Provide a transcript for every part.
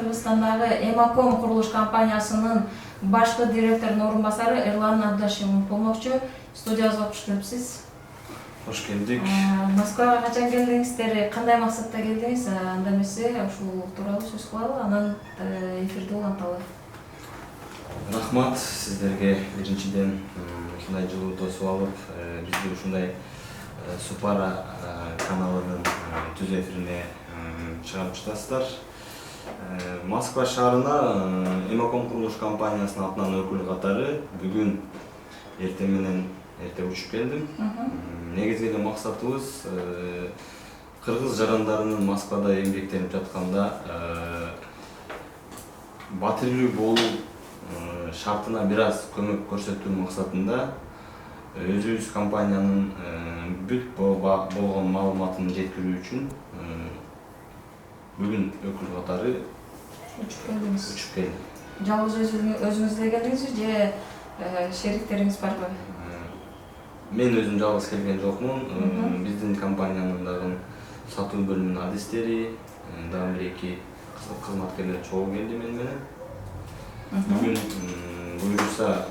Кыргызстандагы Эмаком курулуш компаниясынын башкы директорунун орун басары Эрлан Абдашимов болмокчу. Студиябызга кош келипсиз. Хош келдик. Москвага качан келдиңиздер, кандай максатта келдиңиз? Анда эмесе ушул тууралуу сөз кылалы, анан эфирди уланталы. Рахмат сиздерге биринчиден ушундай жылуу тосуп алып, бизди ушундай Супара каналынын түз эфирине чыгарып жатасыздар. Москва шаарына Эмаком курулуш компаниясынын атынан өкүл катары бүгүн эртең менен учуп келдим. Негизги эле максатыбыз кыргыз жарандарынын Москвада эмгектенип жатканда батирлүү болуу шартына бир аз көмөк көрсөтүү максатында өзүбүз компаниянын бүт болгон маалыматын жеткирүү үчүн бүгүн өкүл катары Учуп келдиңиз. Жалгыз Өзүңүз эле келдиңизби же шериктериңиз барбы? Мен өзүм жалгыз келген жокмун. Биздин компаниянын дагы сатуу бөлүмүнүн адистери, дагы бир-эки кызматкерлер чогуу келди мен менен. Бүгүн буюрса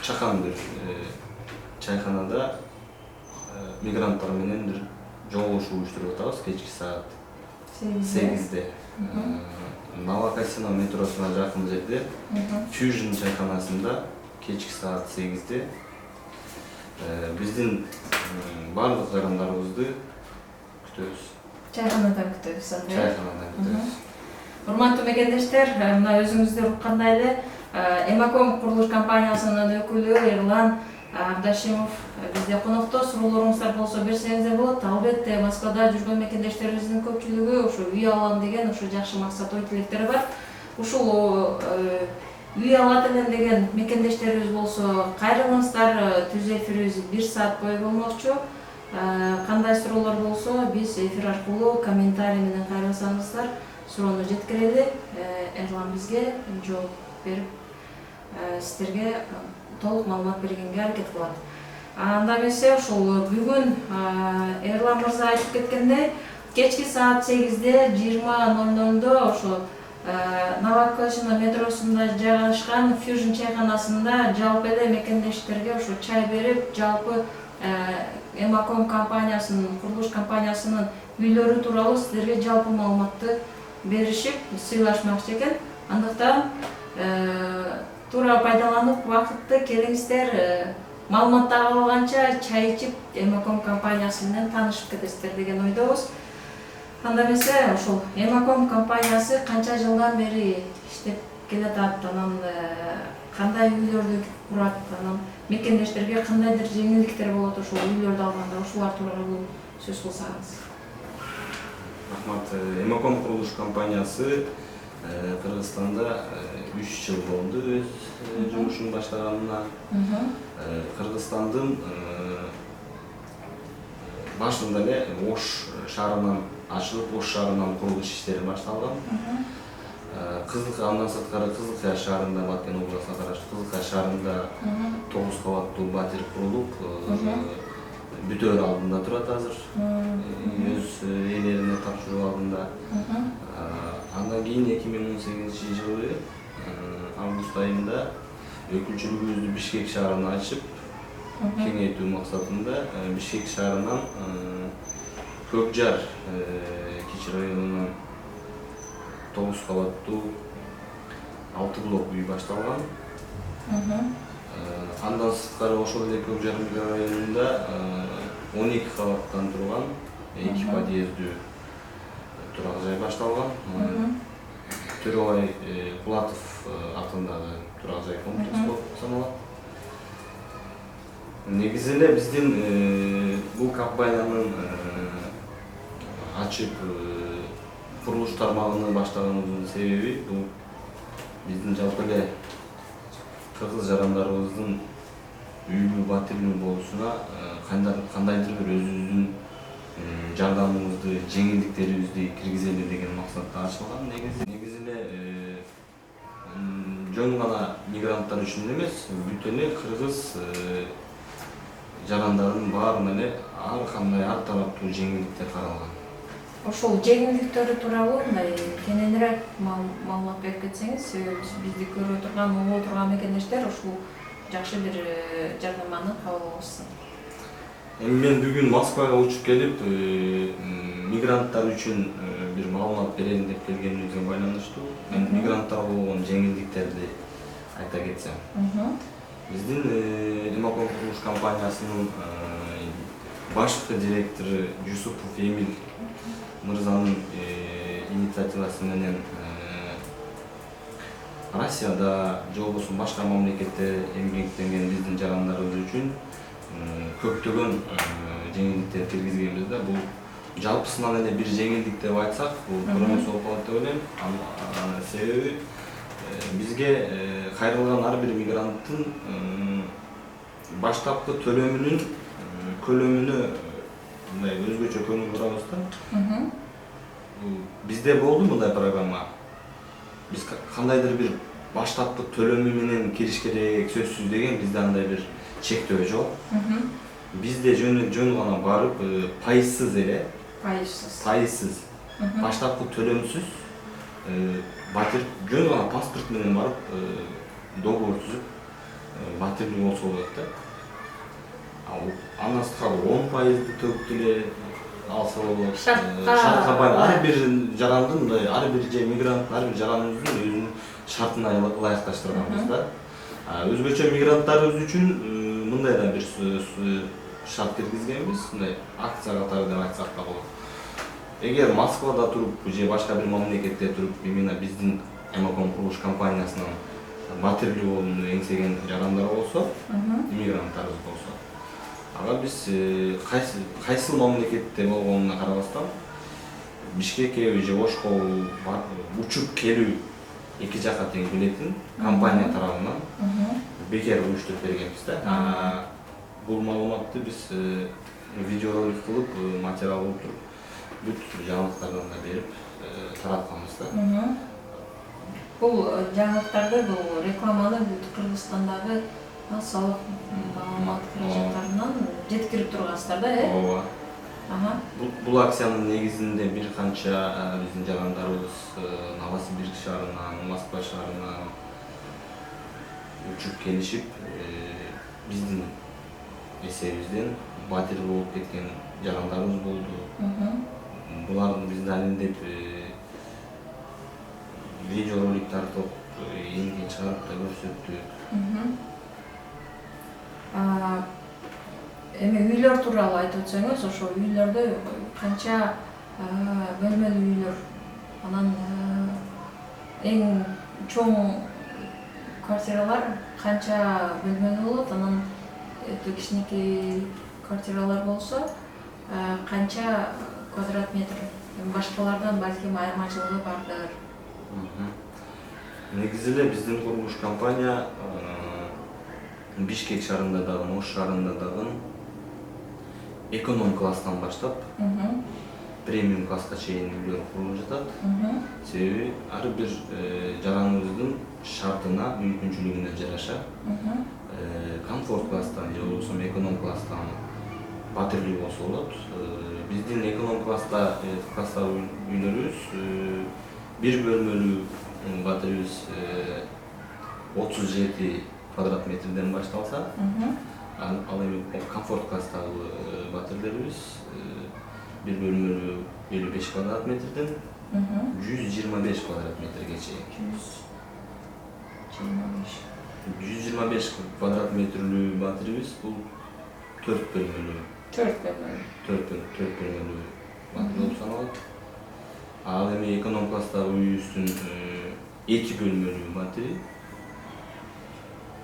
чакан бир чайканада мигранттар менен бир жолугушуу уюштуруп атабыз кечки саат 8-де. Новокасино метросуна жакын жерде Fusion чайканасында кечки саат 8-де биздин барлык жарандарыбызды күтөбүз. Чайканадан күтөбүз. Чайканадан күтөбүз. Урматтуу мекендештер, мына өзүңүздөр уккандай эле Эмаком курулуш компаниясынын өкүлү Эрлан Абдашимов бизде конокто. Суроолоруңуздар болсо берсеңиздер болот. Албетте Москвада жүргөн мекендештерибиздин көпчүлүгү ушу үй алам деген ушу жакшы максат ой тилектери бар. Ушул үй алат элем деген мекендештерибиз болсо кайрылыңыздар. Түз эфирибиз 1 саат бою болмокчу. Кандай суроолор болсо биз эфир аркылуу комментарий менен кайрылсаңыздар суроону жеткирели. Эрлан бизге жооп берип сиздерге толук маалымат бергенге аракет кылат. Анда эмесе ушул бүгүн Эрлан мырза айтып кеткендей кечки саат 8-де 20:00 ошо Новокасино метросунда жайгашкан Fusion чайканасында жалпы эле мекендештерге ушу чай берип, жалпы Эмаком компаниясынын курулуш компаниясынын үйлөрү тууралуу сиздерге жалпы маалыматты беришип, сыйлашмакчы экен. Андыктан туура пайдаланып убакытты келиңиздер, маалыматты ала алганча чай ичип Эмаком компаниясы менен таанышып кетесиздер деген ойдобуз. Анда эмесе ушул Эмаком компаниясы канча жылдан бери иштеп келатат, анан кандай үйлөрдү курат, анан мекендештерге кандайдыр жеңилдиктер болот ошол үйлөрдү алганда, ушулар тууралуу сөз кылсаңыз. Рахмат. Эмаком курулуш компаниясы Кыргызстанда 3 жыл болду өз жумушун баштаганына. Кыргызстандын башында эле Ош шаарынан ачылып, Ош шаарынан курулуш иштери башталган. Андан сырткары Кызылкая шаарында, Баткен областына караштуу Кызылкая шаарында 9 кабаттуу батир курулуп, бүтөөр алдында турат азыр. Өз ээлерине тапшыруу алдында. Андан кийин 2018-жылы август айында өкүлчүлүгүбүздү Бишкек шаарына ачып, кеңейтүү максатында Бишкек шаарынан Көкжар кичи районунан 9 кабаттуу 6 блок үй башталган. Андан сырткары ошол эле Көкжар районунда 12 кабаттан турган 2 подъездүү турак жай башталган. Төрөбай Кулатов атындагы турак жай комплекс болуп саналат. Негизи эле биздин бул компаниянын ачып курулуш тармагын баштаганыбыздын себеби бул биздин жалпы эле кыргыз жарандарыбыздын үйлүү батирлүү болуусуна кандайдыр бир өзүбүздүн жардамыбызды, жеңилдиктерибизди киргизели деген максатта ачылган. Негизи эле жөн гана мигранттар үчүн эмес, бүт эле кыргыз жарандардын баарына эле ар кандай ар тараптуу жеңилдиктер каралган. ошол жеңилдиктери тууралуу мындай кененирээк маалымат берип кетсеңиз, себеби бизди көрүп турган, угуп турган мекендештер ушул жакшы бир жардаманы кабыл алышсын. Эми мен бүгүн Москвага учуп келип, мигранттар үчүн бир маалымат берейин деп келгенибизге байланыштуу. Мен мигранттарга болгон жеңилдиктерди айта кетсем. Биздин Эмаком курулуш компаниясынын башкы директору Юсупов Эмил мырзанын инициативасы менен Россияда же болбосо башка мамлекетте эмгектенген биздин жарандарыбыз үчүн көптөгөн жеңилдиктер киргизгенбиз да. Бул жалпысынан эле бир жеңилдик деп айтсак, бул туура эмес болуп калат деп ойлойм. Себеби бизге кайрылган ар бир мигранттын баштапкы төлөмүнүн көлөмүнө мындай өзгөчө көңүл бурабыз да. Бизде болду мындай программа. Биз кандайдыр бир баштапкы төлөмү менен кириш керек сөзсүз деген бизде андай бир чектөө жок. Бизде жөн гана барып пайызсыз эле, пайызсыз баштапкы төлөмсүз батир жөн гана паспорт менен барып договор түзүп батирлик болсо болот да. Андан сырткары 10% төгүп деле алса болот. Шартка байлуу ар бир жарандын мындай ар бир же мигранттын ар бир жараныбыздын өзүнүн шартына ылайыкташтырганбыз да. Өзгөчө мигранттарыбыз үчүн мындай да бир шарт киргизгенбиз, мындай акция катары деп айтсак да болот. Эгер Москвада туруп же башка бир мамлекетте туруп, именно биздин Эмаком курулуш компаниясынан батирлик болууну эңсеген жарандар болсо, иммигранттарыбыз болсо, ага биз кайсыл мамлекетте болгонуна карабастан Бишкекке же Ошко учуп келүү эки жака тең билетин компания тарабынан бекер уюштуруп бергенбиз да. Бул маалыматты биз видеоролик кылып, материал кылып туруп, бүт жаңылыктардан да берип таратканбыз да. Бул жаңылыктарды, бул рекламаны бүт Кыргызстандагы салык маалымат каражаттарынан жеткирип тургансыздар да, Ооба. Бул акциянын негизинде бир канча биздин жарандарыбыз Новосибирск шаарынан, Москва шаарынан учуп келишип, биздин эсебибизден батир болуп кеткен жарандарыбыз болду. Буларды биз далилдеп видеоролик тартып, эңге чыгарып да көрсөттүк. Эми үйлөр тууралуу айтып өтсөңүз, ошо үйлөрдө канча бөлмөлүү үйлөр, анан эң чоң квартиралар канча бөлмөлүү болот, анан кичинекей квартиралар болсо канча квадрат метр. Башкалардан балким айырмачылыгы бардыр. Негизи эле биздин курулуш компания Бишкек шаарында дагы, Ош шаарында дагы эконом класстан баштап премиум класска чейин үйлөр курулуп жатат. Себеби ар бир жараныбыздын шартына, мүмкүнчүлүгүнө жараша комфорт класстан же болбосо эконом класстан батирлик болсо болот. Биздин эконом класстагы үйлөрүбүз бир бөлмөлүү батирибиз 37 квадрат метрден башталса, ал эми комфорт класстагы батирлерибиз бир бөлмөлүү 55 квадрат метрден 125 квадрат метрге чейин. 125 квадрат метрлүү батирибиз бул 4 бөлмөлүү. 4 бөлмөлүү батир болуп саналат. Ал эми эконом класстагы үйүбүздүн 2 бөлмөлүү батири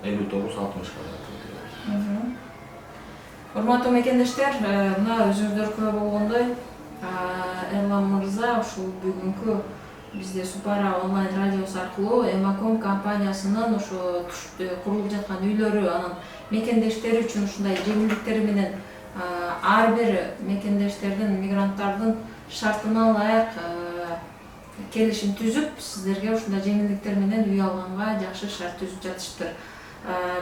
59-60 квадрат метр. Урматтуу мекендештер, мына өзүңүздөр көрүп болгондой, Эрлан мырза ушул бүгүнкү бизде Супара онлайн радиосу аркылуу Эмаком компаниясынын ошо курулуп жаткан үйлөрү, анан мекендештер үчүн ушундай жеңилдиктери менен ар бир мекендештердин, мигранттардын шартына ылайык келишим түзүп, сиздерге ушундай жеңилдиктер менен үй алганга жакшы шарт түзүп жатышыптыр.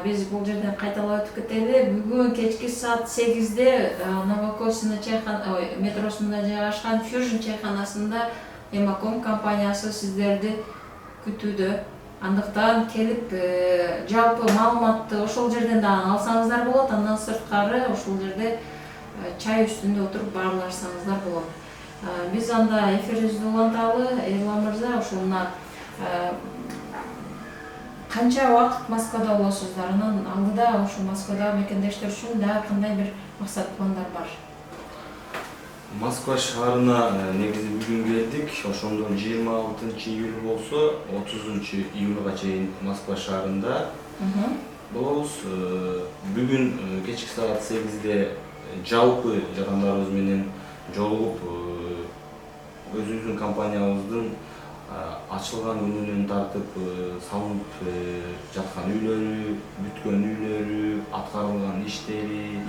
Биз бул жерден кайталап өтүп кетели. Бүгүн кечки саат 8-де Новокосино метросунда жайгашкан Fusion чайканасында Эмаком компаниясы сиздерди күтүүдө. Андыктан келип жалпы маалыматты ошол жерден дагы алсаңыздар болот. Андан сырткары ошол жерде чай үстүндө отуруп баарлашсаңыздар болот. Биз анда эфирибизди уланталы. Эрлан мырза, ошондо канча убакыт Москвада болосуздар? Анан алдыда ошо Москвада мекендештер үчүн дагы кандай бир максат пландар бар? Москва шаарына негизи бүгүн келдик. Ошондон 26 июль болсо 30 июлга чейин Москва шаарында болобуз. Бүгүн кечки саат 8-де жалпы жарандарыбыз менен жолугуп өзүбүздүн компаниябыздын ачылган күнүнөн тартып салынып жаткан үйлөрү, бүткөн үйлөрү, аткарылган иштери.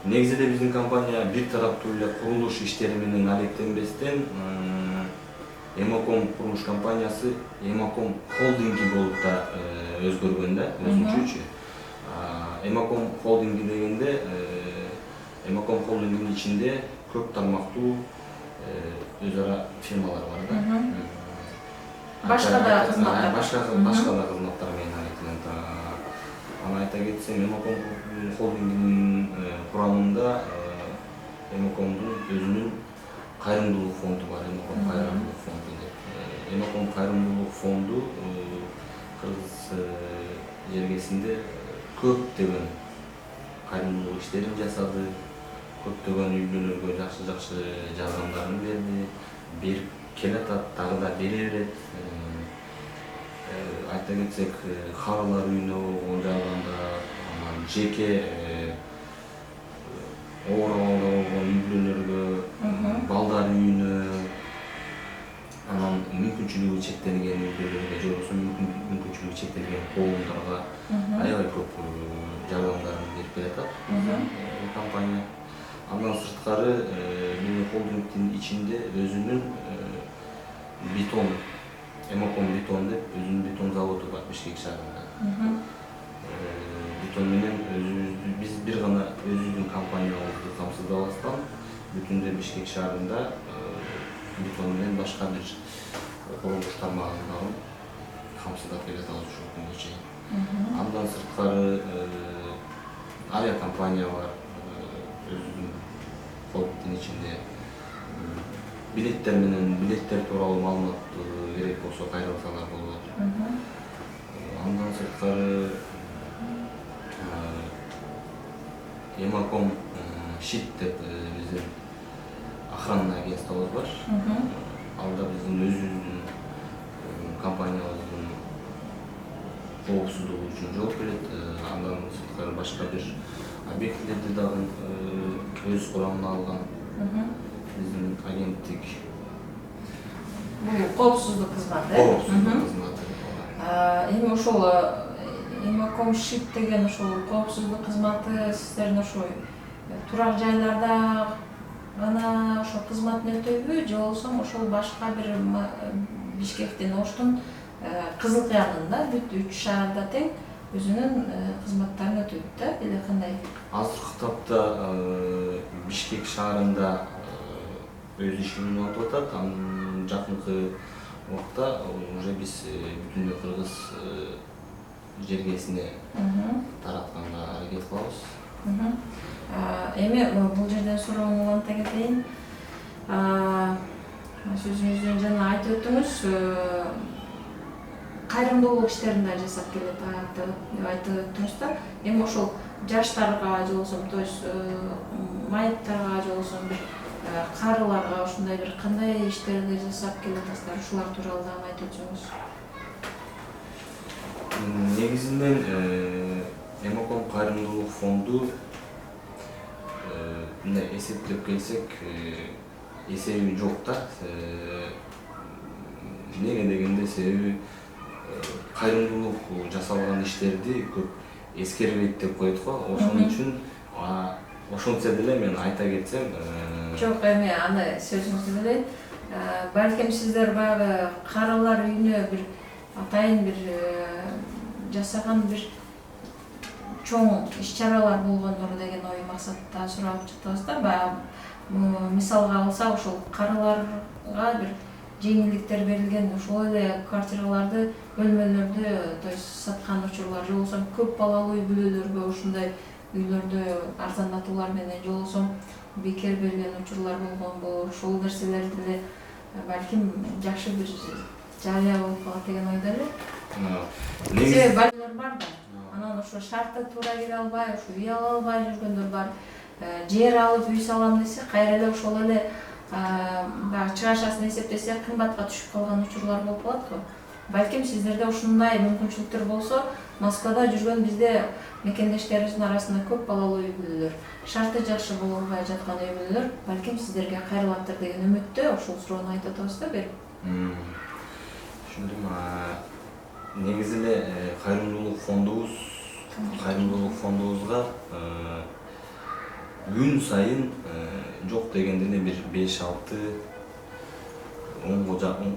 Негизинде биздин компания бир тараптуу эле курулуш иштери менен алектенбестен Эмаком курулуш компаниясы Эмаком холдинги болуп да өзгөргөн да, өзүнчөчү. Эмаком холдинги дегенде Эмаком холдингинин ичинде көп тармактуу өз ара фирмалар бар да. Башка да кызматтар. Башка да кызматтар менен алектенет. Аны айта кетсем, Эмаком холдингинин курамында Эмакомдун өзүнүн кайрымдуулук фонду бар, Эмаком кайрымдуулук фонду деп. Эмаком кайрымдуулук фонду Кыргыз жергесинде көптөгөн кайрымдуулук иштерин жасады, көптөгөн үйлөргө жакшы жардамдарын берди, берип келатат, дагы да бере берет. Айта кетсек, Харалар үйүнө болгон жардамдар, жеке оор абалда болгон үй-бүлөлөргө, балдар үйүнө, анан мүмкүнчүлүгү чектелген үй-бүлөлөргө же болбосо мүмкүнчүлүгү чектелген коомдорго аябай көп жардамдарын берип келатат компания. Андан сырткары биздин холдингдин ичинде өзүнүн бетон, Эмаком бетон деп өзүнүн бетон заводу бар Бишкек шаарында. Бетон менен биз бир гана өзүбүздүн компаниябызды камсыздабастан бүтүндөй Бишкек шаарында бетон менен башка бир курулуш тармагын дагы камсыздап келатабыз ушул күнгө чейин. Андан сырткары авиакомпания бар, өзүнүн холдингдин ичинде. Билеттер тууралуу маалымат керек болсо кайрылсалар болот. Андан сырткары Эмаком Шит деп биздин охранный агентствобуз бар. Ал да биздин өзүбүздүн компаниябыздын коопсуздугу үчүн жооп берет. Андан сырткары башка бир объектилерди дагы өз курамына алган биздин агенттик. Бул коопсуздук кызматы. Коопсуздук кызматы. Эми ошол Эмаком Шит деген ошол коопсуздук кызматы сиздердин ошо турак жайларда гана ошо кызматын өтөйбү, же болбосо ошол башка бир Бишкектин, Оштун Кызыл Кыянында бүт 3 шаарда тең өзүнүн кызматтарын өтөйт да, эле кандай? Азыркы тапта Бишкек шаарында өз ишин улантып атат. Анын жакынкы убакта уже биз бүтүндөй Кыргыз жергесине таратканга аракет кылабыз. Эми бул жерден суроону уланта кетейин. Сөзүңүздөн жана айтып өттүңүз, кайрымдуулук иштерин да жасап келет деп айтып өттүңүз да. Эми ошол жаштарга же болбосо то есть майыптарга же болбосо бир карыларга ушундай бир кандай иштерди жасап келатасыздар, ушулар тууралуу дагы айтып өтсөңүз. Негизинен Эмаком кайрымдуулук фонду мындай эсептеп келсек, эсеби жок да. Эмнеге дегенде себеби кайрымдуулук жасалган иштерди көп эскербейт деп коет го. Ошон үчүн ошентсе деле мен айта кетсем, Жок, эми аны сөзүңүздү билейин. Балким сиздер баягы карылар үйүнө бир атайын бир жасаган бир чоң иш-чаралар болгондору деген ой максатта сурап чыктыбыз да. Баягы мисалга алсак ошол карыларга бир жеңилдиктер берилген, ошол эле квартираларды, бөлмөлөрдү то есть саткан учурлар, же болбосо көп балалуу үй бүлөлөргө ушундай үйлөрдү арзандатуулар менен, же болбосо бекер берилген учурлар болгонбу, ошол нерселерди деле балким жакшы бир жарыя болуп калат деген ойдо эле. Себеби балалар бар да, анан ошо шарты туура келе албай, ошо үй ала албай жүргөндөр бар. Жер алып үй салам десе, кайра эле ошол эле баягы чыгашасын эсептесек кымбатка түшүп калган учурлар болуп калат го. Балким сиздерде ушундай мүмкүнчүлүктөр болсо, Москвада жүргөн бизде мекендештерибиздин арасында көп балалуу үй бүлөлөр, шарты жакшы боло албай жаткан үй бүлөлөр балким сиздерге кайрылаттыр деген үмүттө ошол суроону айтып атабыз да берип. Түшүндүм. Негизи эле кайрымдуулук фондубузга күн сайын жок дегенде эле бир 5-6 онго жакын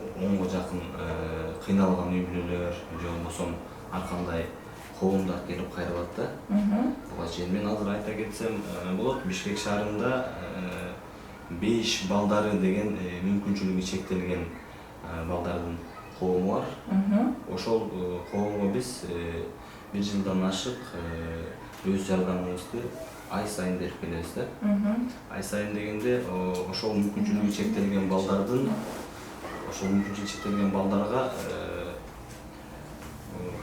кыйналган үй бүлөлөр же болбосо ар кандай коомдор келип кайрылат да. Буга чейин мен азыр айта кетсем болот. Бишкек шаарында 5 балдары деген мүмкүнчүлүгү чектелген балдардын коому бар. Ошол коомго биз 1 жылдан ашык өз жардамыбызды ай сайын берип келебиз да. Ай сайын дегенде ошол мүмкүнчүлүгү чектелген балдарга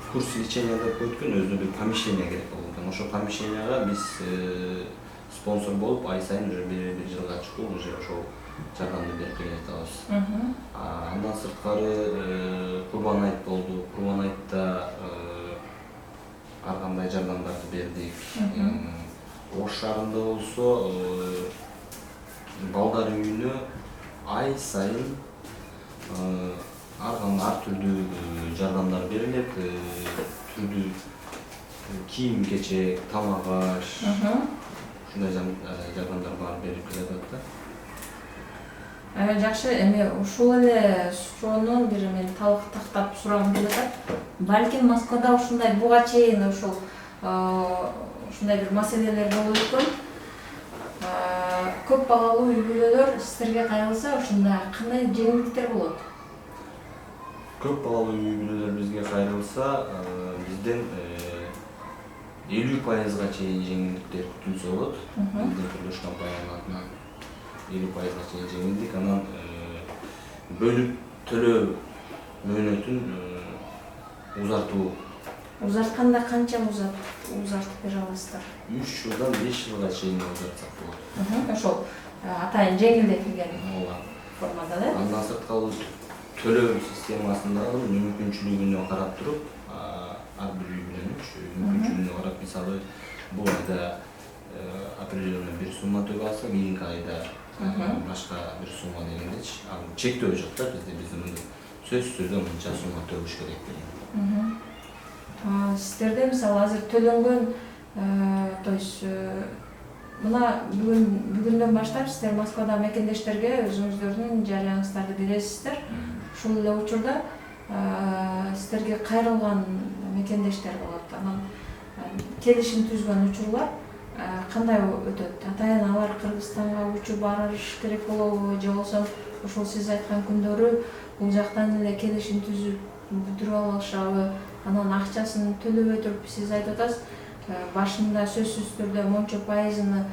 курс лечения деп өткөн, өзүнө бир помещение керек болгон экен. Ошол помещенияга биз спонсор болуп ай сайын уже 1 жылга чукул уже ошол жардамды берип келе жатабыз. Андан сырткары Курбан айт болду. Курбан айтта ар кандай жардамдарды бердик. Ош шаарында болсо балдар үйүнө ай сайын ар түрдүү жардамдар берилет. Түрдүү кийим кечек, тамак аш, ушундай жардамдар баары берип келет да. Жакшы, эми ушул эле суроону бир мен тактап сурагым келип атат. Балким Москвада ушундай буга чейин ушул ушундай бир маселелер болуп өткөн. Көп балалуу үй бүлөлөр сиздерге кайрылса, ошондо кандай жеңилдиктер болот? Көп балалуу үй бүлөлөр бизге кайрылса, бизден 50%га чейин жеңилдиктер күтүлсө болот. Биздин курулуш компаниянын атынан 50%га чейин жеңилдик, анан бөлүп төлөө мөөнөтүн узартуу. Узартканда канча узартып бере аласыздар? 3 жылдан 5 жылга чейин узартсак болот. Ошол атайын жеңилдетилген формада да. Андан сырткары төлөө системасындагы мүмкүнчүлүгүнө карап туруп, ар бир үй бүлөнүн мүмкүнчүлүгүнө карап, мисалы бул айда определенный бир сумма төлөп алса, кийинки айда башка бир сумма дегендечи. Чектөө жок да бизде, сөзсүз түрдө мынча сумма төлөш керек деген. Сиздерде мисалы азыр төлөнгөн, то есть мына бүгүндөн баштап сиздер Москвада мекендештерге өзүңүздөрдүн жарыяңыздарды бересиздер. Ушул эле учурда сиздерге кайрылган мекендештер болот. Анан келишим түзгөн учурлар кандай өтөт? Атайын алар Кыргызстанга учуп барыш керек болобу, же болбосо ошол сиз айткан күндөрү бул жактан эле келишим түзүп бүтүрүп алышабы? Анан акчасын төлөбөй туруп сиз айтып атасыз, башында сөзсүз түрдө мончо пайызын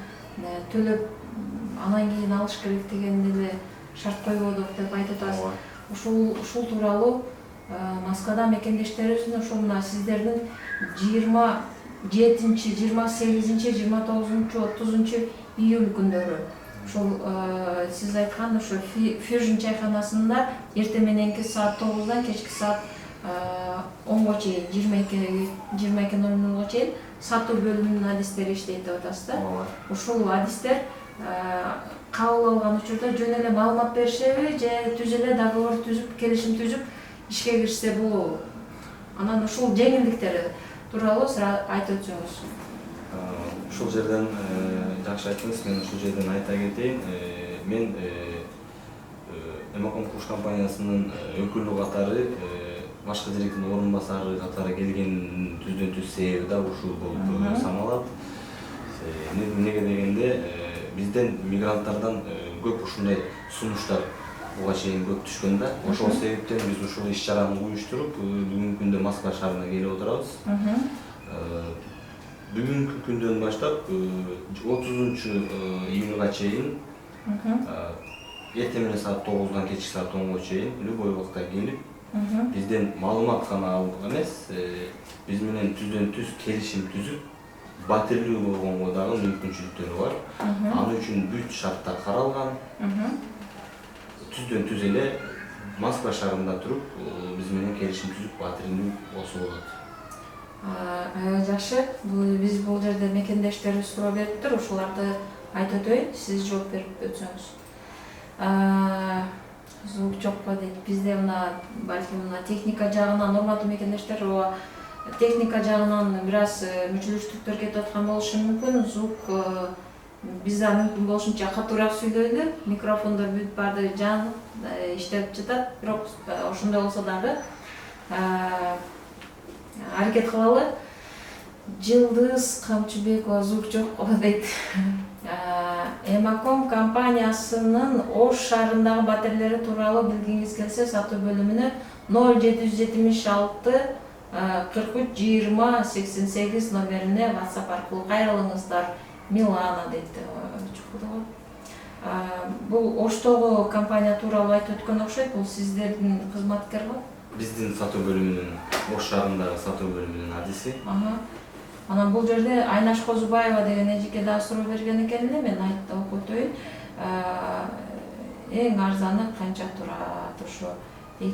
төлөп анан кийин алыш керек деген деле шарт койбодук деп айтып атасыз. Ушул тууралуу Москвада мекендештерибиздин ошол мына сиздердин 27-чи, 28-чи, 29-чу, 30-чу июль күндөрү ошол сиз айткан ошо Fusion чайканасында эртең мененки саат 9-дан кечки саат 10-го чейин, 22:00 чейин сатуу бөлүмүнүн адистери иштейт деп атасыз да. Ушул адистер кабыл алган учурда жөн эле маалымат беришеби, же түз эле договор түзүп, келишим түзүп ишке киришсе болобу? Анан ушул жеңилдиктери тууралуу айтып өтсөңүз. Ушул жерден жакшы айттыңыз, мен ушул жерден айта кетейин. Мен Эмаком курулуш компаниясынын өкүлү катары башкы директордун орун басары катары келген түздөн түз себеби да ушул болуп саналат. Неге дегенде бизден мигранттардан көп ушундай сунуштар буга чейин көп түшкөн да. Ошол себептен биз ушул иш-чараны уюштуруп бүгүнкү күндө Москва шаарына келип отурабыз. Бүгүнкү күндөн баштап 30 июнга чейин эртең менен саат 9-дан кечки саат 10-га чейин любой убакта келип бизден маалымат гана алып эмес, биз менен түздөн түз келишим түзүп батирлүү болгонго дагы мүмкүнчүлүктөрү бар. Аны үчүн бүт шарттар каралган. Түздөн түз эле Москва шаарында туруп биз менен келишим түзүп батирлүү болсо болот. Жакшы, биз бул жерде мекендештерибиз суроо бериптир, ошоларды айтып өтөйүн, сиз жооп берип өтсөңүз. Звук жокпу дейт. Бизде мына балким мына техника жагынан урматтуу мекендештер, техника жагынан бир аз мүчүлүштүктөр кетип аткан болушу мүмкүн. Звук биз да мүмкүн болушунча катуураак сүйлөйлү, микрофондор бүт баары жанып иштеп жатат, бирок ошондой болсо дагы аракет кылалы. Жылдыз Камчыбекова звук жок дейт. Эмаком компаниясынын Ош шаарындагы батирлери тууралуу билгиңиз келсе, сатуу бөлүмүнө 0776 43 20 88 номерине WhatsApp аркылуу кайрылыңыздар. Милана дейт. Бул Оштогу компания тууралуу айтып өткөн окшойт. Бул сиздердин кызматкер го? Биздин сатуу бөлүмүнүн, Ош шаарындагы сатуу бөлүмүнүн адиси. Анан бул жерде Айнаш Козубаева деген эжеке да суроо берген экен эле, мен айтып окуп өтөйүн. Эң арзаны канча турат? Ошо 2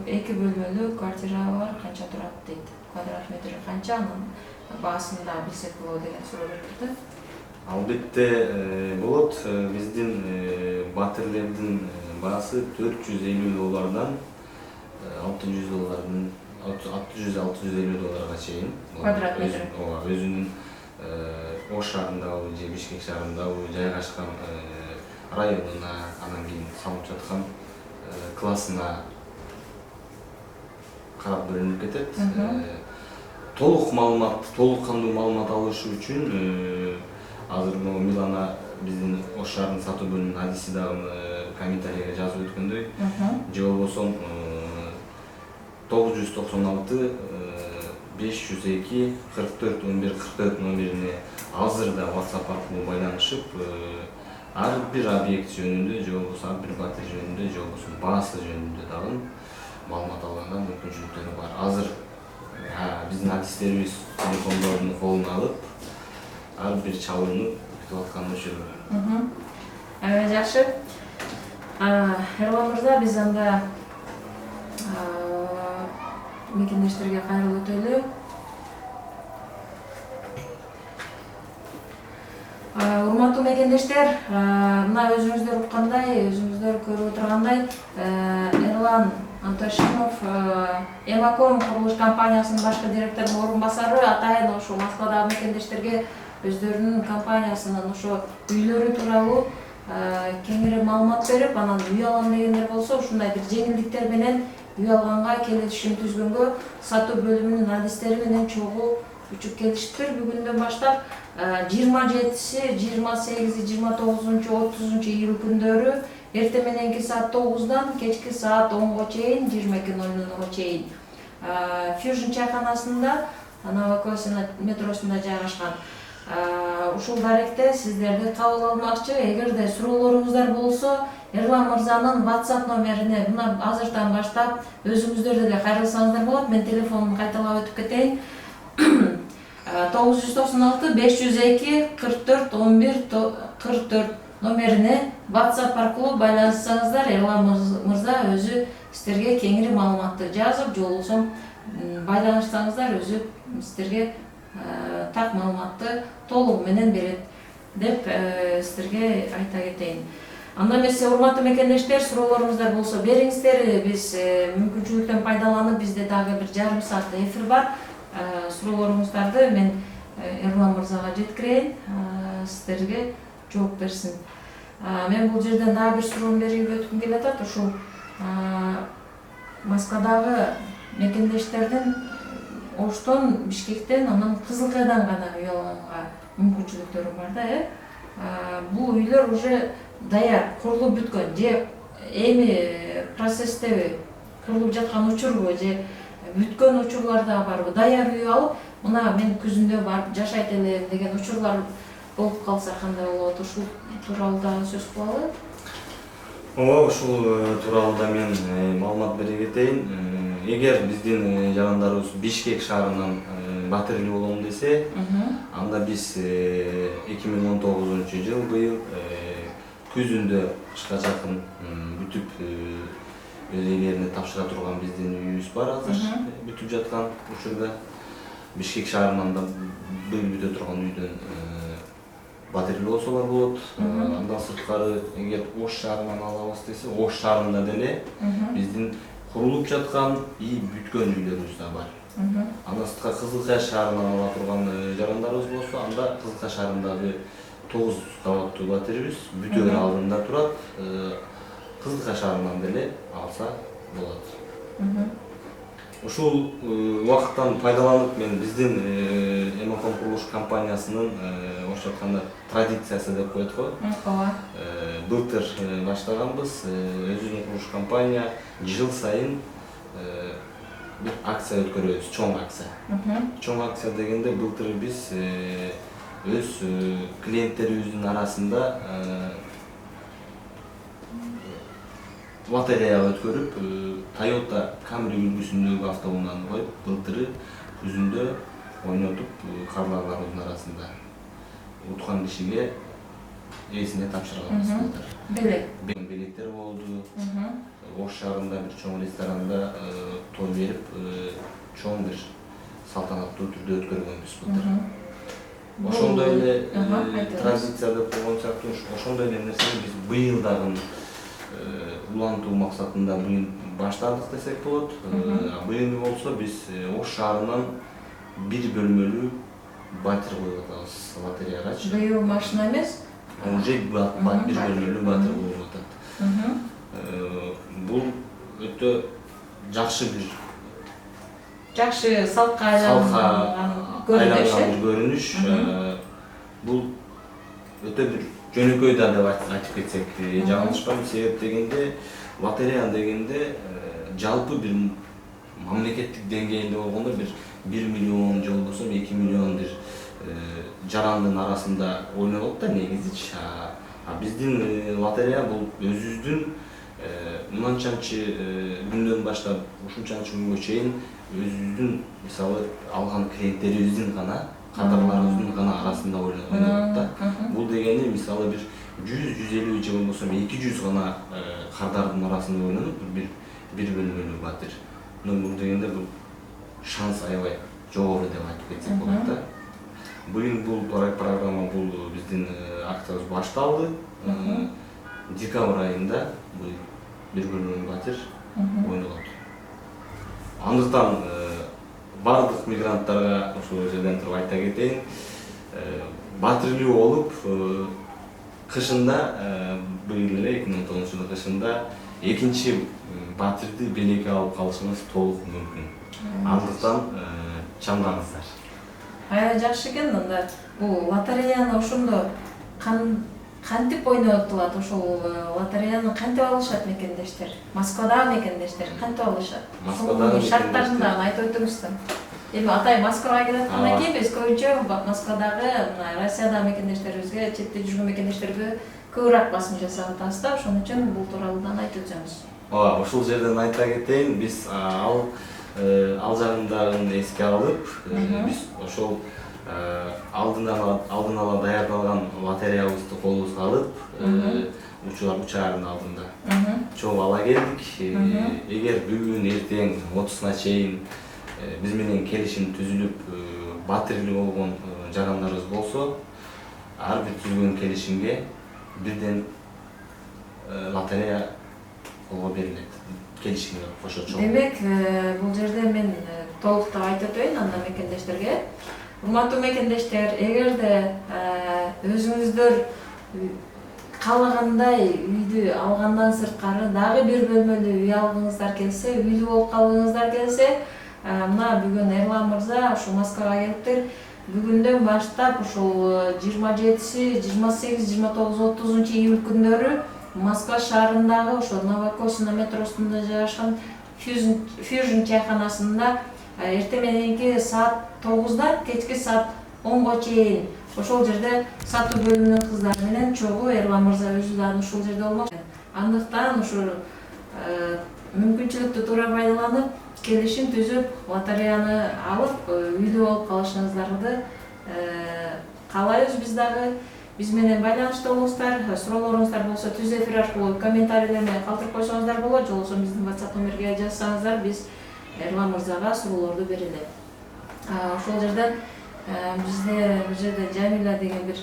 бөлмөлүү квартиралар канча турат дейт. Квадрат метри канча, анын баасын да билсек болот деген суроо бериптир. Албетте болот. Биздин батирлердин баасы $450 $600 $600-650 чейин. Квадрат метр. Өзүнүн Ош шаарындагы же Бишкек шаарындагы жайгашкан районуна, анан кийин салып жаткан классына карап бөлүнүп кетет. Толук кандуу маалымат алыш үчүн азыр Милана биздин Ош шаарынын сатуу бөлүмүнүн адиси дагы комментарийге жазып өткөндөй, же болбосо 996 502 44 11 44 номерине азыр да WhatsApp аркылуу байланышып, ар бир объект жөнүндө, же болбосо ар бир батир жөнүндө, же болбосо баасы жөнүндө дагы маалымат алганга мүмкүнчүлүктөрү бар. Азыр биздин адистерибиз телефондордун колуна алып, ар бир чалууну күтүп атканын өчүрөм. Жакшы. Эрлан мырза, биз анда мекендештерге кайрылып өтөлү. Урматтуу мекендештер, мына өзүңүздөр уккандай, өзүңүздөр көрүп отургандай, Эрлан Антошимов Эмаком курулуш компаниясынын башкы директорунун орун басары, атайын ошо Москвадагы мекендештерге өздөрүнүн компаниясынын ошо үйлөрү тууралуу кеңири маалымат берип, анан үй алам дегендер болсо, ушундай бир жеңилдиктер менен үй алганга келишим түзгөнгө сатуу бөлүмүнүн адистери менен чогуу учуп келишиптир. Бүгүндөн баштап 27-си, 28-и, 29-у, 30 июль күндөрү эртең мененки саат 9-дан кечки саат 10-го чейин, 22:00-го чейин Fusion чайканасында, Новокосино метросунда жайгашкан. Ушул даректе сиздерди кабыл алмакчы. Эгерде суроолоруңуздар болсо, Эрлан мырзанын WhatsApp номерине мына азыртан баштап өзүңүздөр деле кайрылсаңыздар болот. Мен телефонун кайталап өтүп кетейин. 996 502 44 11 44 номерине WhatsApp аркылуу байланышсаңыздар, Эрлан мырза өзү сиздерге кеңири маалыматты жазып, же болбосо байланышсаңыздар өзү сиздерге так маалыматты толугу менен берет деп сиздерге айта кетейин. Анда эмесе, урматтуу мекендештер, суроолоруңуздар болсо бериңиздер. Биз мүмкүнчүлүктөн пайдаланып, бизде дагы бир жарым саат эфир бар. Суроолоруңуздарды мен Эрлан мырзага жеткирейин, сиздерге жооп берсин. Мен бул жерден дагы бир суроону берип өткүм келип атат. Ушул Москвадагы мекендештердин Оштон, Бишкектен, анан Кызыл Кайдан гана үй алганга мүмкүнчүлүктөрү бар да, бул үйлөр уже даяр, курулуп бүткөн же эми процесстеби, курулуп жаткан учурбу же бүткөн учурлар да барбы? Даяр үй алып, мына мен күзүндө барып жашайт элем деген учурлар болуп калса кандай болот? Ушул тууралуу дагы сөз кылалы. Ооба, ушул тууралуу да мен маалымат бере кетейин. Эгер биздин жарандарыбыз Бишкек шаарынан батирлүү болом десе, анда биз 2019 жыл быйыл күзүндө кышка жакын бүтүп өз ээлерине тапшыра турган биздин үйүбүз бар азыр. Бүтүп жаткан учурда Бишкек шаарынан да быйыл бүтө турган үйдөн батирлүү болсолор болот. Андан сырткары эгер Ош шаарынан алабыз десе, Ош шаарында деле биздин курулуп жаткан бүткөн үйлөрүбүз да бар. Андан сырткары Кызыл Кай шаарынан ала турган жарандарыбыз болсо, анда Кызыл Кай шаарындагы 9 кабаттуу батирибиз бүтөөр алдында турат. Кызыл Кай шаарынан деле алса болот. Ушул убакыттан пайдаланып мен биздин Эмаком курулуш компаниясынын орусча айтканда традициясы деп коет го. Ооба. Былтыр баштаганбыз. Өзүбүздүн курулуш компания жыл сайын бир акция өткөрөбүз, чоң акция. Чоң акция дегенде былтыр биз өз клиенттерибиздин арасында лотерея өткөрүп, Toyota Camry үлгүсүндөгү автоунааны коюп, былтыры күзүндө ойнотуп кардарларыбыздын арасында уткан кишиге ээсине тапшырганбыз былтыр. Белектер болду. Ош шаарында бир чоң ресторанда той берип, чоң бир салтанаттуу түрдө өткөргөнбүз былтыр. Ошондой эле традиция деп койгон сыяктуу, ошондой эле нерсени биз быйыл дагы улантуу максатында быйыл баштадык десек болот. Быйыл болсо биз Ош шаарынан бир бөлмөлүү батир коюп атабыз лотереягачы. Быйыл машина эмес? Уже бир бөлмөлүү батир коюп атат. Бул өтө жакшы бир салтка айланган көрүнүш. Бул өтө бир жөнөкөй да деп айтып кетсек жаңылышпайм. Себеп дегенде лотерея дегенде жалпы бир мамлекеттик деңгээлде болгондо бир 1 миллион же болбосо 2 миллион бир жарандын арасында ойнолот да негизичи. Биздин лотерея бул өзүбүздүн мынанчанчы күндөн баштап ушунчанчы күнгө чейин өзүбүздүн мисалы алган клиенттерибиздин гана, кадрларыбыздын гана арасында ойнолот да. Бул дегени мисалы бир 100-150 же болбосо 200 гана кардардын арасында ойнонуп бир бөлмөлүү батир. Бул дегенде бул шанс аябай жогору деп айтып кетсек болот да. Быйыл бул программа, бул биздин акциябыз башталды. Декабрь айында бул бир бөлмөлүү батир ойнолот. Андыктан бардык мигранттарга ошол жерден туруп айта кетейин, батирлүү болуп кышында быйыл эле 2019 жылы кышында экинчи батирди белекке алып калышыңыз толук мүмкүн. Андыктан чамдаңыздар. Аябай жакшы экен. Анда бул лотереяны ошондо кантип ойнотулат? Ошол лотереяны кантип алышат мекендештер? Москвадагы мекендештер кантип алышат? Москвадагы шарттарын дагы айтып өтүңүздөр. Эми атай Москвага келип аткандан кийин биз көбүнчө Москвадагы, Россиядагы мекендештерибизге, четте жүргөн мекендештерге көбүрөөк басым жасап атабыз да. Ошон үчүн бул тууралуу да айтып өтсөңүз. Ооба, ушул жерден айта кетейин, биз ал жагындагын эске алып, биз ошол алдын ала даярдалган лотереябызды колубузга алып, учаардын алдында чогуу ала келдик. Эгер бүгүн эртең 30-на чейин биз менен келишим түзүлүп, батирлүү болгон жарандарыбыз болсо, ар бир түзүлгөн келишимге бирден лотерея колго берилет. Келишимге кошо чогуу. Демек, бул жерде мен толуктап айтып өтөйүн анда мекендештерге. Урматтуу мекендештер, эгерде өзүңүздөр каалагандай үйдү алгандан сырткары дагы бир бөлмөлүү үй алгыңыздар келсе, үйлүү болуп калгыңыздар келсе, мына бүгүн Эрлан мырза ушул Москвага келиптир. Бүгүндөн баштап ушул 27, 28, 29, 30 июль күндөрү Москва шаарындагы ошо Новокосино метросунда жайгашкан Fusion чайканасында эртең мененки саат 9-дан кечки саат 10-го чейин ошол жерде сатуу бөлүмүнүн кыздары менен чогуу Эрлан мырза өзү дагы ушул жерде болмок. Андыктан ушул мүмкүнчүлүктү туура пайдаланып, келишим түзүп, лотереяны алып, үйлүү болуп калышыңыздарды каалайбыз. Биз дагы биз менен байланышта болуңуздар. Суроолоруңуздар болсо түз эфир аркылуу комментарийлерди калтырып койсоңуздар болот, же болбосо биздин WhatsApp номерге жазсаңыздар, биз Эрлан мырзага суроолорду берели. Ошол жерден бизде бул жерде Жамиля деген бир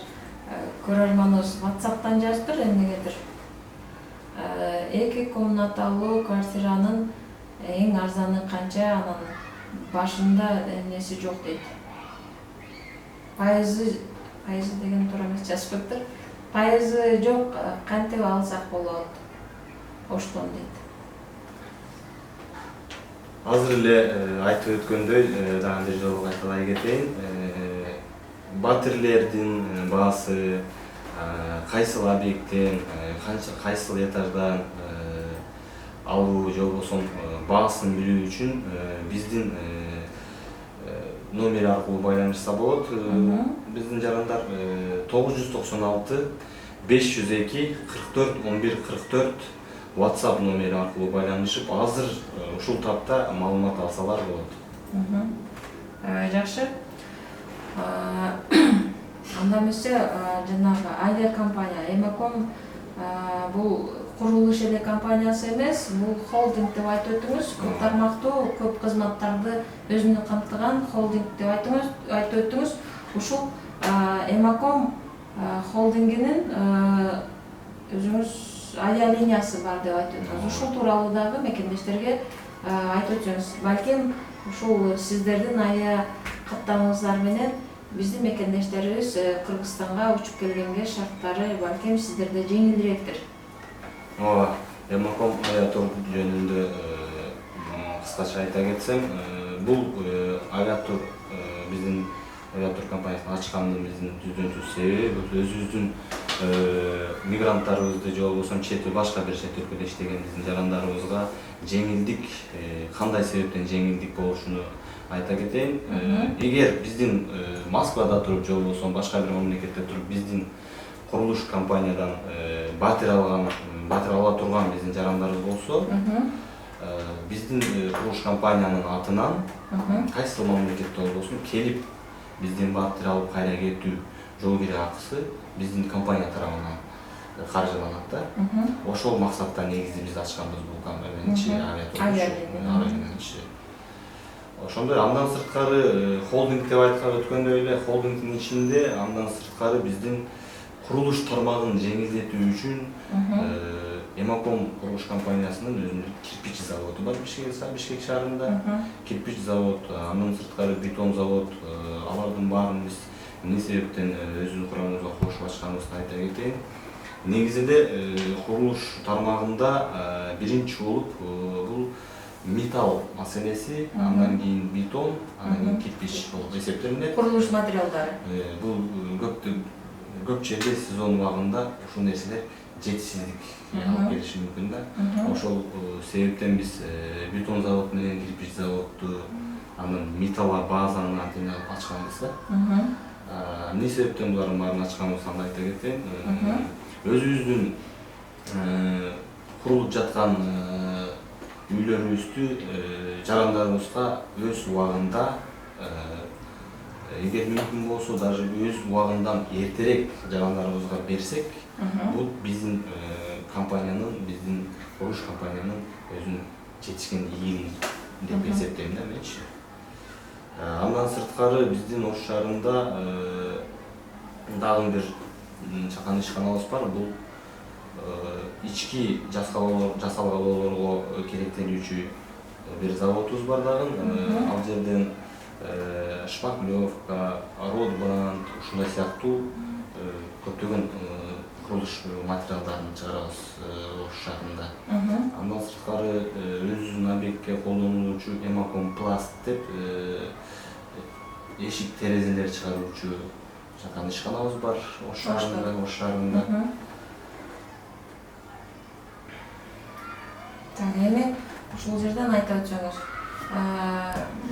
көрөрманыбыз WhatsApp'тан жазыптыр, эмнегедир. 2 комнаталуу квартиранын эң арзаны канча, анан башында эмнеси жок дейт. Пайызы деген туура эмес жазып коюптур. Пайызы жок, кантип алсак болот? Оштон дейт. Азыр эле айтып өткөндөй, дагы бир жолу кайталай кетейин. Батирлердин баасы, кайсыл объекттен, кайсыл этаждан алуу же болбосо баасын билүү үчүн биздин номер аркылуу байланышса болот. Биздин жарандар 996 502 44 11 44 WhatsApp номери аркылуу байланышып, азыр ушул тапта маалымат алсалар болот. Жакшы. Анда эмесе жанагы авиакомпания Эмаком бул курулуш эле компаниясы эмес, бул холдинг деп айтып өттүңүз. Көп тармактуу, көп кызматтарды өзүнө камтыган холдинг деп айтып өттүңүз. Ушул Эмаком холдингинин өзүңүз авиалиниясы бар деп айтып өттүңүз. Ушул тууралуу дагы мекендештерге айтып өтсөңүз. Балким ушул сиздердин авиа каттамыңыздар менен биздин мекендештерибиз Кыргызстанга учуп келгенге шарттары балким сиздерде жеңилирээктир. Ооба, Эмаком авиатур жөнүндө кыскача айта кетсем, бул авиатур биздин авиатур компаниясын ачкандын биздин түздөн-түз себеби өзүбүздүн мигранттарыбызды же болбосо башка бир чет өлкөдө иштеген биздин жарандарыбызга жеңилдик, кандай себептен жеңилдик болушуну айта кетейин. Эгер биздин Москвада туруп же болбосо башка бир мамлекетте туруп биздин курулуш компаниядан батир ала турган биздин жарандарыбыз болсо, биздин курулуш компаниянын атынан кайсы мамлекетте болбосун келип биздин батир алып кайра кетүү жол кире акысы биздин компания тарабынан каржыланат да. Ошол максатта негизи биз ачканбыз бул авиалинияны. Ошондой андан сырткары холдинг деп айткан өткөндөй эле холдингдин ичинде андан сырткары биздин курулуш тармагын жеңилдетүү үчүн Эмаком курулуш компаниясынын өзүнүн кирпич заводу бар Бишкек шаарында. Кирпич завод, андан сырткары бетон завод, алардын баарын биз эмне себептен өзүбүздүн курамыбызга кошуп ачканыбызды айта кетейин. Негизинде курулуш тармагында биринчи болуп бул металл маселеси, андан кийин бетон, андан кийин кирпич болуп эсептелинет. Курулуш материалдары. Бул көп жерде сезон убагында ушул нерселер жетишсиздик алып келиши мүмкүн да. Ошол себептен биз бетон завод менен кирпич заводду, анан металл базаны антенна ачканбыз да. Эмне себептен булардын баарын ачканыбызды айта кетейин. Өзүбүздүн курулуп жаткан үйлөрүбүздү жарандарыбызга өз убагында, эгер мүмкүн болсо даже өз убагындан эртерээк жарандарыбызга берсек, бул биздин компаниянын, биздин курулуш компаниянын өзүнүн жетишкен ийгилиги деп эсептейм да менчи. Андан сырткары биздин Ош шаарында дагы бир чакан ишканаларыбыз бар. Бул ички жасалгалоолорго керектелүүчү бир заводубуз бар дагы. Ал жерден шпаклевка, ротбанд, ушундай сыяктуу көптөгөн курулуш материалдарын чыгарабыз Ош шаарында. Андан сырткары өзүбүздүн объектке колдонулуучу Эмаком Пласт деп эшик терезелер чыгаруучу жакан ишканабыз бар Ош шаарында. Так, эми ушул жерден айтып өтсөңүз,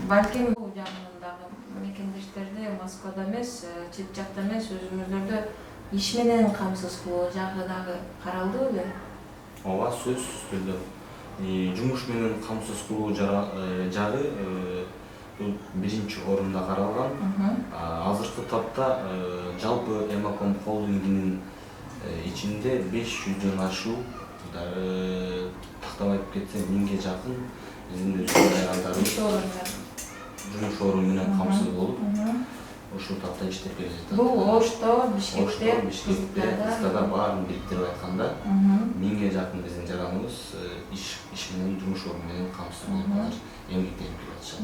балким бул жагындагы мекендештерди Москвада эмес, чет жакта эмес, өзүңүздөрдө иш менен камсыз кылуу жагы дагы каралды беле? Ооба, сөзсүз түрдө. Жумуш менен камсыз кылуу жагы бул биринчи орунда каралган. Азыркы тапта жалпы Эмаком холдингинин ичинде 500дөн ашуу, тактап айтып кетсем 1000ге жакын биздин өз жумуш орун менен камсыз болуп, ушул тапта иштеп келе жатат. Бул Ошто, Бишкекте, Кызылкада баарын бириктирип айтканда 1000ге жакын биздин жараныбыз иш менен, жумуш орун менен камсыз болуп алар эмгектенип келе жатышат.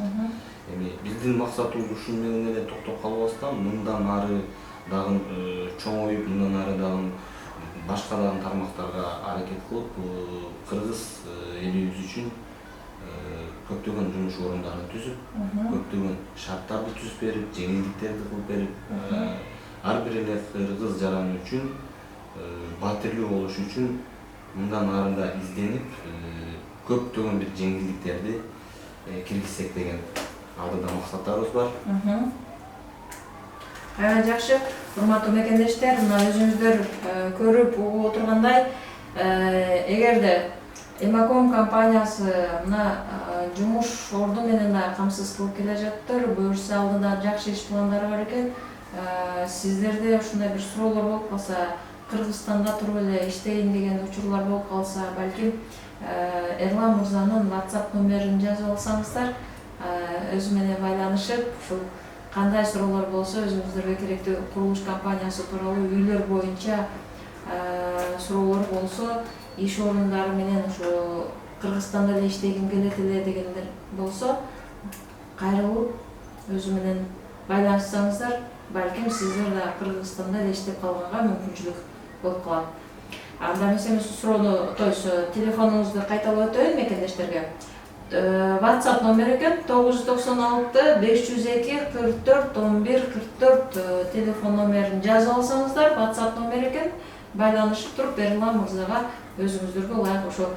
Эми биздин максатыбыз ушун менен эле токтоп калбастан, мындан ары дагы чоңоюп, мындан ары дагы башка дагы тармактарга аракет кылып, кыргыз элибиз үчүн көптөгөн жумуш орундарын түзүп, көптөгөн шарттарды түзүп берип, жеңилдиктерди кылып берип, ар бир эле кыргыз жаран үчүн батирлүү болуш үчүн мындан ары да изденип, көптөгөн бир жеңилдиктерди киргизсек деген алдыда максаттарыбыз бар. Жакшы, урматтуу мекендештер, мына өзүңүздөр көрүп угуп отургандай, эгерде Эмаком компаниясы мына жумуш орду менен да камсыз кылып келе жаттыр, буюрса алдыда жакшы иш пландары бар экен. Сиздерде ушундай бир суроолор болуп калса, Кыргызстанда туруп эле иштейин деген учурлар болуп калса, балким Эрлан мырзанын WhatsApp номерин жазып алсаңыздар, өзү менен байланышып, ушул кандай суроолор болсо, өзүңүздөргө керектүү курулуш компаниясы тууралуу үйлөр боюнча суроолор болсо, иш орундары менен ушу Кыргызстанда эле иштегим келет эле дегендер болсо, кайрылып өзү менен байланышсаңыздар, балким сиздер да Кыргызстанда эле иштеп калганга мүмкүнчүлүк болуп калат. Анда эмес суроону, телефонуңузду кайталап өтөйүн мекендештерге. WhatsApp номер экен 996 502 44 11 44 телефон номерин жазып алсаңыздар, WhatsApp номер экен. Байланышып туруп Эрлан мырзага өзүңүздөргө ылайык ошо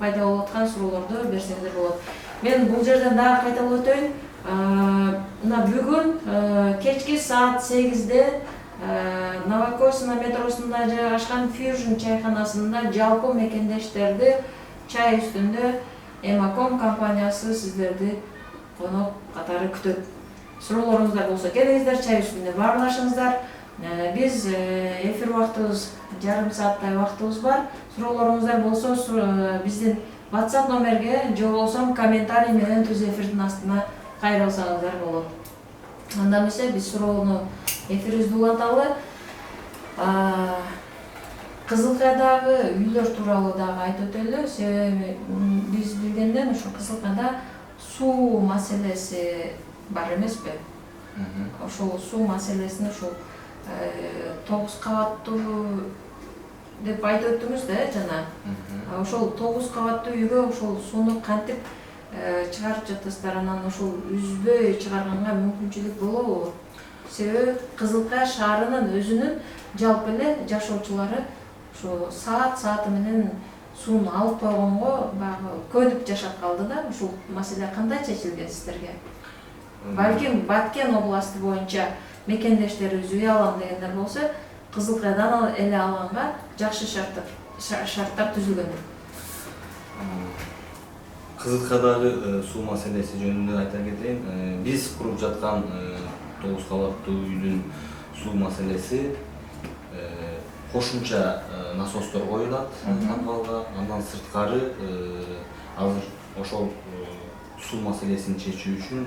пайда болуп аткан суроолорду берсеңиздер болот. Мен бул жерден дагы кайталап өтөйүн. Мына бүгүн кечки саат 8-де Новокосино метросунда жайгашкан Fusion чайканасында жалпы мекендештерди чай үстүндө Эмаком компаниясы сиздерди конок катары күтөт. Суроолоруңуздар болсо келиңиздер, чай үстүндө баарлашыңыздар. Биз эфир убактыбыз жарым сааттай убактыбыз бар. Суроолоруңуздар болсо биздин WhatsApp номерге же болбосо комментарий менен түз эфирдин астына кайрылсаңыздар болот. Анда эмесе биз суроону эфирибизди уланталы. Кызылкайдагы үйлөр тууралуу дагы айтып өтөлү. Себеби биз билгенден ушу Кызылкайда суу маселеси бар эмеспи? Ошол суу маселесин ушул 9 кабаттуу деп айтып өттүңүз да жана. Ошол 9 кабаттуу үйгө ошол сууну кантип чыгарып жатасыздар, анан ошол үзбөй чыгарганга мүмкүнчүлүк болобу? Себеби Кызылкай шаарынын өзүнүн жалпы эле жашоочулары ошо саат менен сууну алып койгонго баягы көнүп жашап калды да. Ушул маселе кандай чечилген сиздерге? Балким Баткен областы боюнча мекендештерибиз үй алам дегендер болсо, Кызылкайдан эле алганга жакшы шарттар түзүлгөн. Кызылкайдагы суу маселеси жөнүндө айта кетейин. Биз куруп жаткан 9 кабаттуу үйдүн суу маселеси кошумча насостор коюлат подвалга. Андан сырткары азыр ошол суу маселесин чечүү үчүн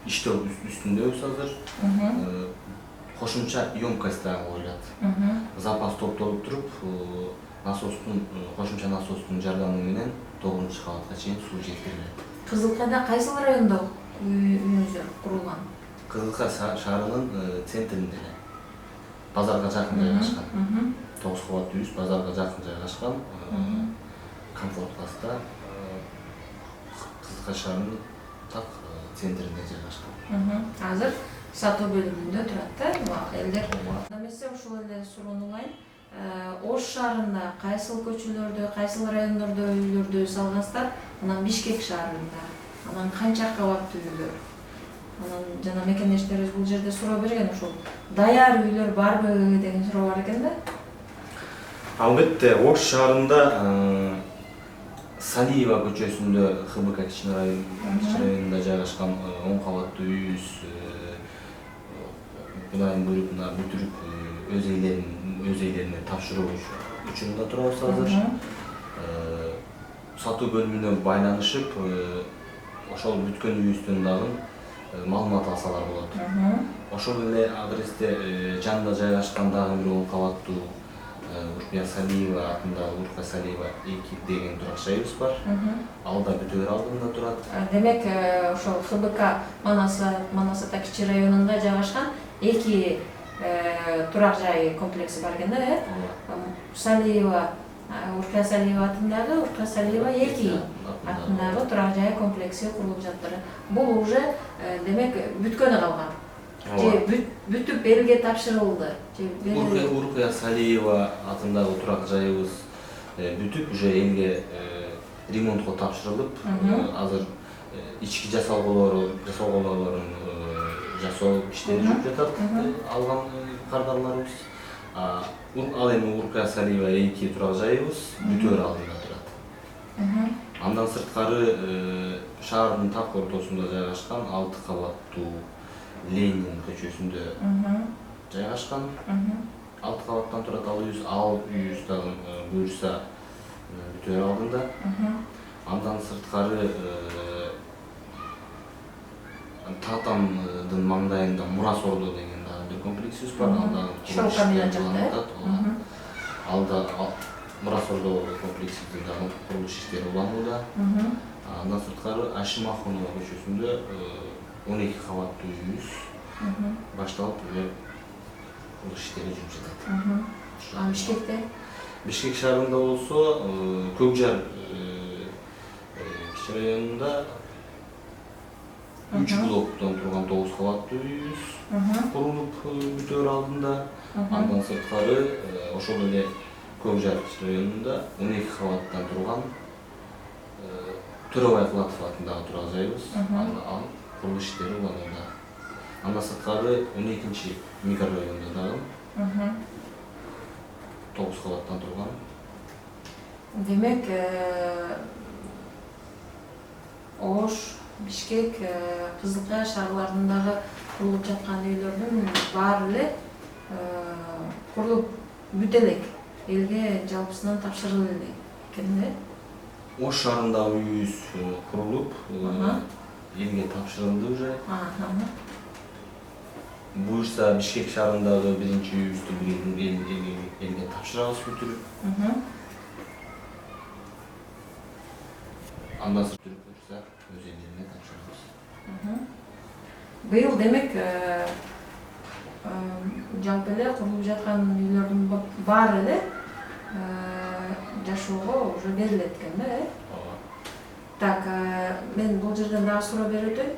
иштөө үстүндөбүз азыр. Кошумча емкость дагы коюлат. Запас топтолуп туруп, кошумча насостун жардамы менен 9 кабатка чейин суу жеткирилет. Кызылкайда кайсыл райондо үйүңүздөр курулган? Кызылкай шаарынын центринде эле. базарга жакын жайгашкан. 9 кабаттуу үй базарга жакын жайгашкан. Комфорт класста Кызылкай шаарынын так центрине жайгашкан. Азыр сатуу бөлүмүндө турат да элдер. Эмесе ушул эле суроону улайын. Ош шаарында кайсыл көчөлөрдө, кайсыл райондордо үйлөрдү салгансыздар? Анан Бишкек шаарында. Анан канча кабаттуу үйлөр? Анан жана мекендештерибиз бул жерде суроо берген ушул даяр үйлөр барбы деген суроо бар экен да. Албетте, Ош шаарында Салиева көчөсүндө ХБК кичине районунда жайгашкан 10 кабаттуу үйүбүз Кудайдын буйругуна бүтүрүп өз эйлерине тапшыруу учурунда турабыз азыр. Сатуу бөлүмүнө байланышып, ошол бүткөн үйүбүздөн дагы маалымат алсалар болот. Ошол эле адресте жанында жайгашкан дагы бир 10 кабаттуу Уркая Салиева атындагы Уркая Салиева 2 деген турак жайыбыз бар. Ал да бүтөөр алдында турат. Демек, ошол ХБК Манас-Ата кичи районунда жайгашкан 2 турак жай комплекси бар экен да, Салиева, Уркая Салиева атындагы Уркая Салиева 2 атындагы турак жай комплекси курулуп жатыр. Бул уже демек бүткөнү калган. Же бүтүп элге тапшырылды. Уркая Салиева атындагы турак жайыбыз бүтүп уже элге ремонтко тапшырылып, азыр ички жасалгылорун жасоо иштери жүрүп жатат. Алган кардарларыбыз. Ал эми Уркая Салиева 2 турак жайыбыз бүтөөр алдында турат. Андан сырткары шаардын так ортосунда жайгашкан 6 кабаттуу Ленин көчөсүндө жайгашкан. 6 кабаттан турат ал үйүбүз дагы буюрса бүтөөр алдында. Андан сырткары Татамдын маңдайында Мурас Ордо деген дагы бир комплексибиз бар. Ал да Мурас Ордо комплексибиздин дагы курулуш иштери уланууда. Андан сырткары Ашимахунова көчөсүндө 12 кабаттуу үйүбүз башталып, курулуш иштери жүрүп жатат. Бишкекте? Бишкек шаарында болсо, Көкжар кичи районунда 3 блоктон турган 9 кабаттуу үйүбүз курулуп бүтөөр алдында. Андан сырткары ошол эле Көкжар кичи районунда 12 кабаттан турган Төрөбай Кулатов атындагы турак жайыбыз. Ал курулуш иштери уланууда. Андан сырткары 12-чи микрорайонунда дагы 9 кабаттан турган. Демек, Ош, Бишкек, Кызылкай шаарларындагы курулуп жаткан үйлөрдүн баары эле курулуп бүт элек, элге жалпысынан тапшырылды экен да. Ош шаарындагы үйүбүз курулуп, элге тапшырылды уже. Буюрса Бишкек шаарындагы биринчи үйүбүздү элге тапшырабыз бүтүрүп. Андан соң буюрса өз элине тапшырабыз. Быйыл демек жалпы эле курулуп жаткан үйлөрдүн баары эле жашоого уже берилет экен да, Так, мен бул жерден дагы суроо берип өтөйүн.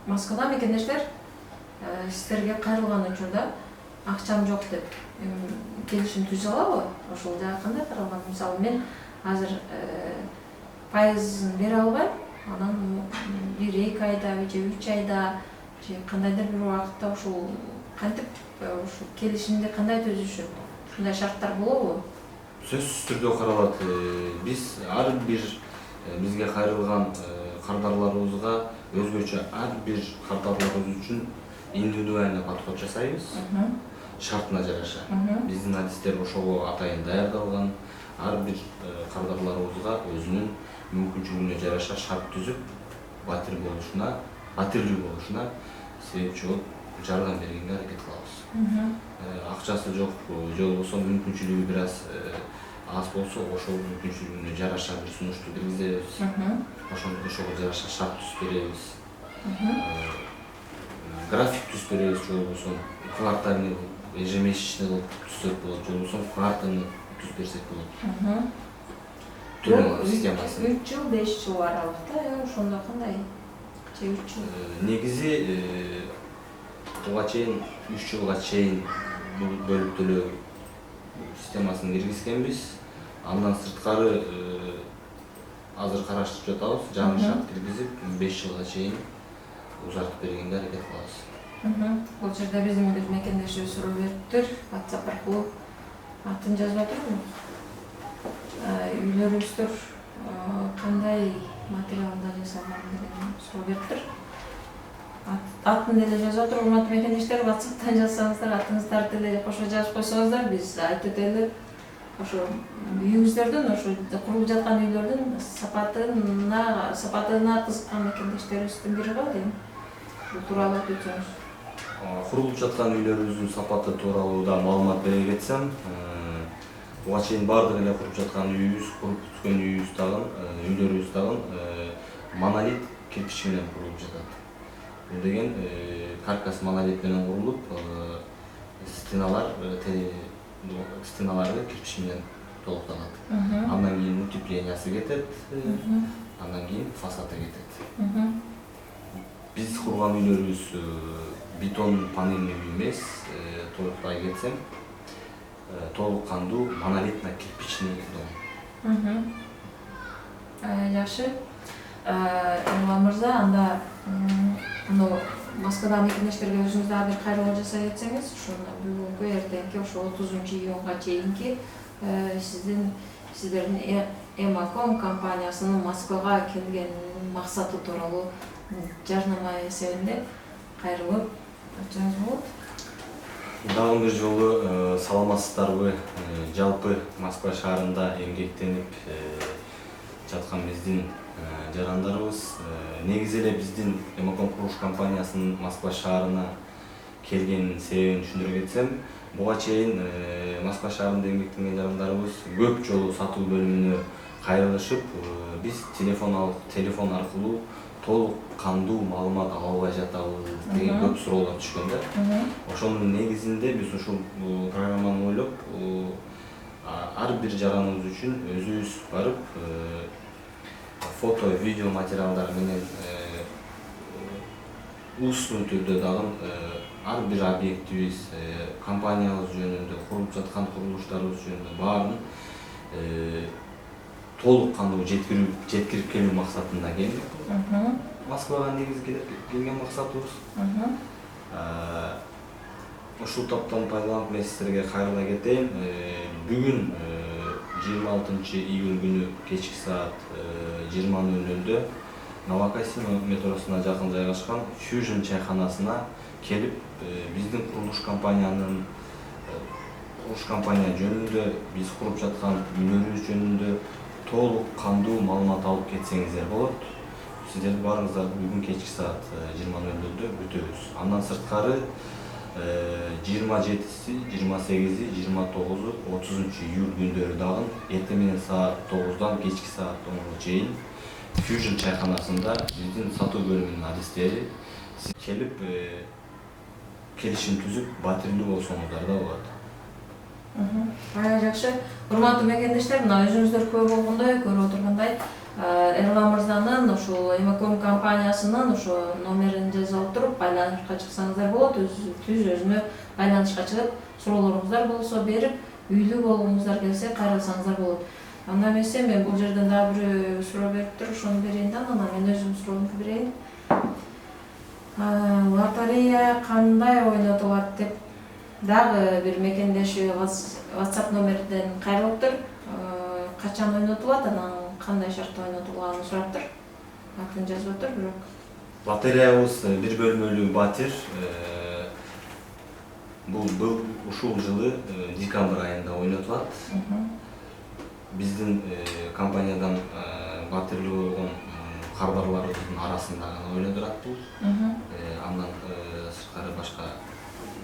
Москвада мекендештер сиздерге кайрылган учурда акчам жок деп келишим түзө алабы? Ошол жагы кандай каралган? Мисалы мен азыр пайызын бере албайм, анан 1-2 айда же 3 айда же кандайдыр бир убакытта ушул кантип ушул келишимди кандай түзүшүп, ушундай шарттар болобу? Сөзсүз түрдө каралат. Биз ар бир бизге кайрылган кардарларыбызга өзгөчө ар бир кардарларыбыз үчүн индивидуальный подход жасайбыз. Шартына жараша. Биздин адистер ошого атайын даярдалган. Ар бир кардарларыбызга өзүнүн мүмкүнчүлүгүнө жараша шарт түзүп, батирлүү болушуна себепчи болуп жардам бергенге аракет кылабыз. Акчасы жок, же болбосо мүмкүнчүлүгү бир аз болсо, ошол мүмкүнчүлүгүнө жараша бир сунушту бергизебиз. Ошого жараша шарт түзүп беребиз. график түзүп беребиз, же болбосо квартальный ежемесячный кылып түзсөк болот, же болбосо квартальный түзүп берсек болот. Төлөм системасы. 3 жыл, 5 жыл аралыкта, ошондо кандай? Же 3 жыл? Негизи буга чейин 3 жылга чейин бул бөлүп төлөө системасын киргизгенбиз. Андан сырткары азыр караштырып жатабыз, жаңы шарт киргизип 5 жылга чейин узартып бергенге аракет кылабыз. Бул жерде биздин бир мекендешибиз суроо бериптир, WhatsApp аркылуу атын жазып атырмын. Үйлөрүбүздөр кандай материалда жасалган деген суроо бериптир. Атын деле жазып атыр, урматтуу мекендештер, WhatsApp'тан жазсаңыздар, атыңыздарды деле кошо жазып койсоңуздар, биз айтып өтөлүп, ошо үйүңүздөрдүн, ошо курулуп жаткан үйлөрдүн сапатына кызыккан мекендештерибиздин бири го дейм. Бул тууралуу айтып өтсөңүз. Курулуп жаткан үйлөрүбүздүн сапаты тууралуу да маалымат бере кетсем, буга чейин баардык эле куруп жаткан үйүбүз, куруп бүткөн үйүбүз дагы, үйлөрүбүз дагы монолит кирпич менен курулуп жатат. Бул деген каркас монолит менен курулуп, стеналары кирпич менен толукталат. Андан кийин утеплениясы кетет, андан кийин фасады кетет. Биз курган үйлөрүбүз бетон панельный үй эмес, толуктай кетсем, толук кандуу монолитный кирпичный дом. Жакшы. Эрлан мырза, анда Москвадагы мекендештерге өзүңүз дагы бир кайрылуу жасай кетсеңиз, ошондо бүгүнкү эртеңки ошо 30-июнга чейинки сиздердин Эмаком компаниясынын Москвага келген максаты тууралуу жарнама эсебинде кайрылып айтсаңыз болот. Дагы бир жолу саламатсыздарбы? Жалпы Москва шаарында эмгектенип жаткан биздин жарандарыбыз, негизи эле биздин Эмаком курулуш компаниясынын Москва шаарына келген себебин түшүндүрө кетсем, буга чейин Москва шаарында эмгектенген жарандарыбыз көп жолу сатуу бөлүмүнө кайрылышып, биз телефон аркылуу толук кандуу маалымат ала албай жатабыз деген көп суроолор түшкөн да. Ошонун негизинде биз ушул программаны ойлоп, ар бир жараныбыз үчүн өзүбүз барып фото, видео материалдар менен устный түрдө дагы ар бир объектибиз, компаниябыз жөнүндө, куруп жаткан курулуштарыбыз жөнүндө баарын толук кандуу жеткирип келүү максатында келдик. Москвага негизи келген максатыбыз. Ушул топтон пайдаланып мен сиздерге кайрыла кетейин. Бүгүн 26-июль күнү кечки саат 20:00-дө Новокосино метросуна жакын жайгашкан Fusion чайканасына келип, биздин курулуш компания жөнүндө, биз куруп жаткан үйлөрүбүз жөнүндө толук кандуу маалымат алып кетсеңиздер болот. Сиздердин баарыңыздарды бүгүн кечки саат 20:00-дө күтөбүз. Андан сырткары 27-си, 28-и, 29-у, 30-июль күндөрү дагы эртең менен саат 9-дан кечки саат 10-га чейин Fusion чайканасында биздин сатуу бөлүмүнүн адистери келип келишим түзүп, батирлүү болсоңуздар да болот. Жакшы. Урматтуу мекендештер, мына өзүңүздөр көрүп болгондой, көрүп отургандай, Эрлан мырзанын ушул Эмаком компаниясынын ошо номерин жазып туруп байланышка чыксаңыздар болот. Өзүнө байланышка чыгып, суроолоруңуздар болсо берип, үйлүү болгуңуздар келсе кайрылсаңыздар болот. Анда эмесе мен бул жерден дагы бир суроо бериптир, ошону берейин да, анан мен өзүм суроомду берейин. Лотерея кандай ойнотулат деп дагы бир мекендеши WhatsApp номерден кайрылыптыр. Качан ойнотулат, анан кандай шартта ойнотулганын сураптыр. Атын жазып отур, бирок. Лотереябыз бир бөлмөлүү батир. Бул ушул жылы декабрь айында ойнотулат. Биздин компаниядан батирлүү болгон кардарларыбыздын арасында гана ойнотулат бул. Андан сырткары башка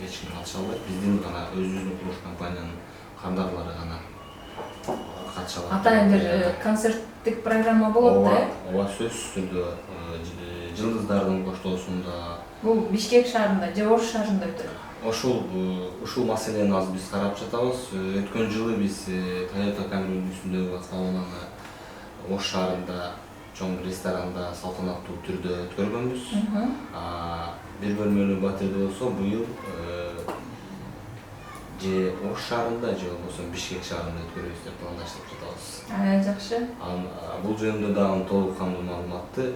эч ким катыша албайт. Биздин гана өзүбүздүн курулуш компаниянын кардарлары гана катыша алат. Атайын бир концерттик программа болот да? Ооба, сөзсүз түрдө жылдыздардын коштоосунда. Бул Бишкек шаарында же Ош шаарында өтөт? Ушул маселени азыр биз карап жатабыз. Өткөн жылы биз Toyota Camry үлгүсүндөгү автоунааны Ош шаарында чоң ресторанда салтанаттуу түрдө өткөргөнбүз. Бир бөлмөлүү батирде болсо быйыл же Ош шаарында же болбосо Бишкек шаарында өткөрөбүз деп пландаштырып жатабыз. Жакшы. Бул жөнүндө дагы толук кандуу маалыматты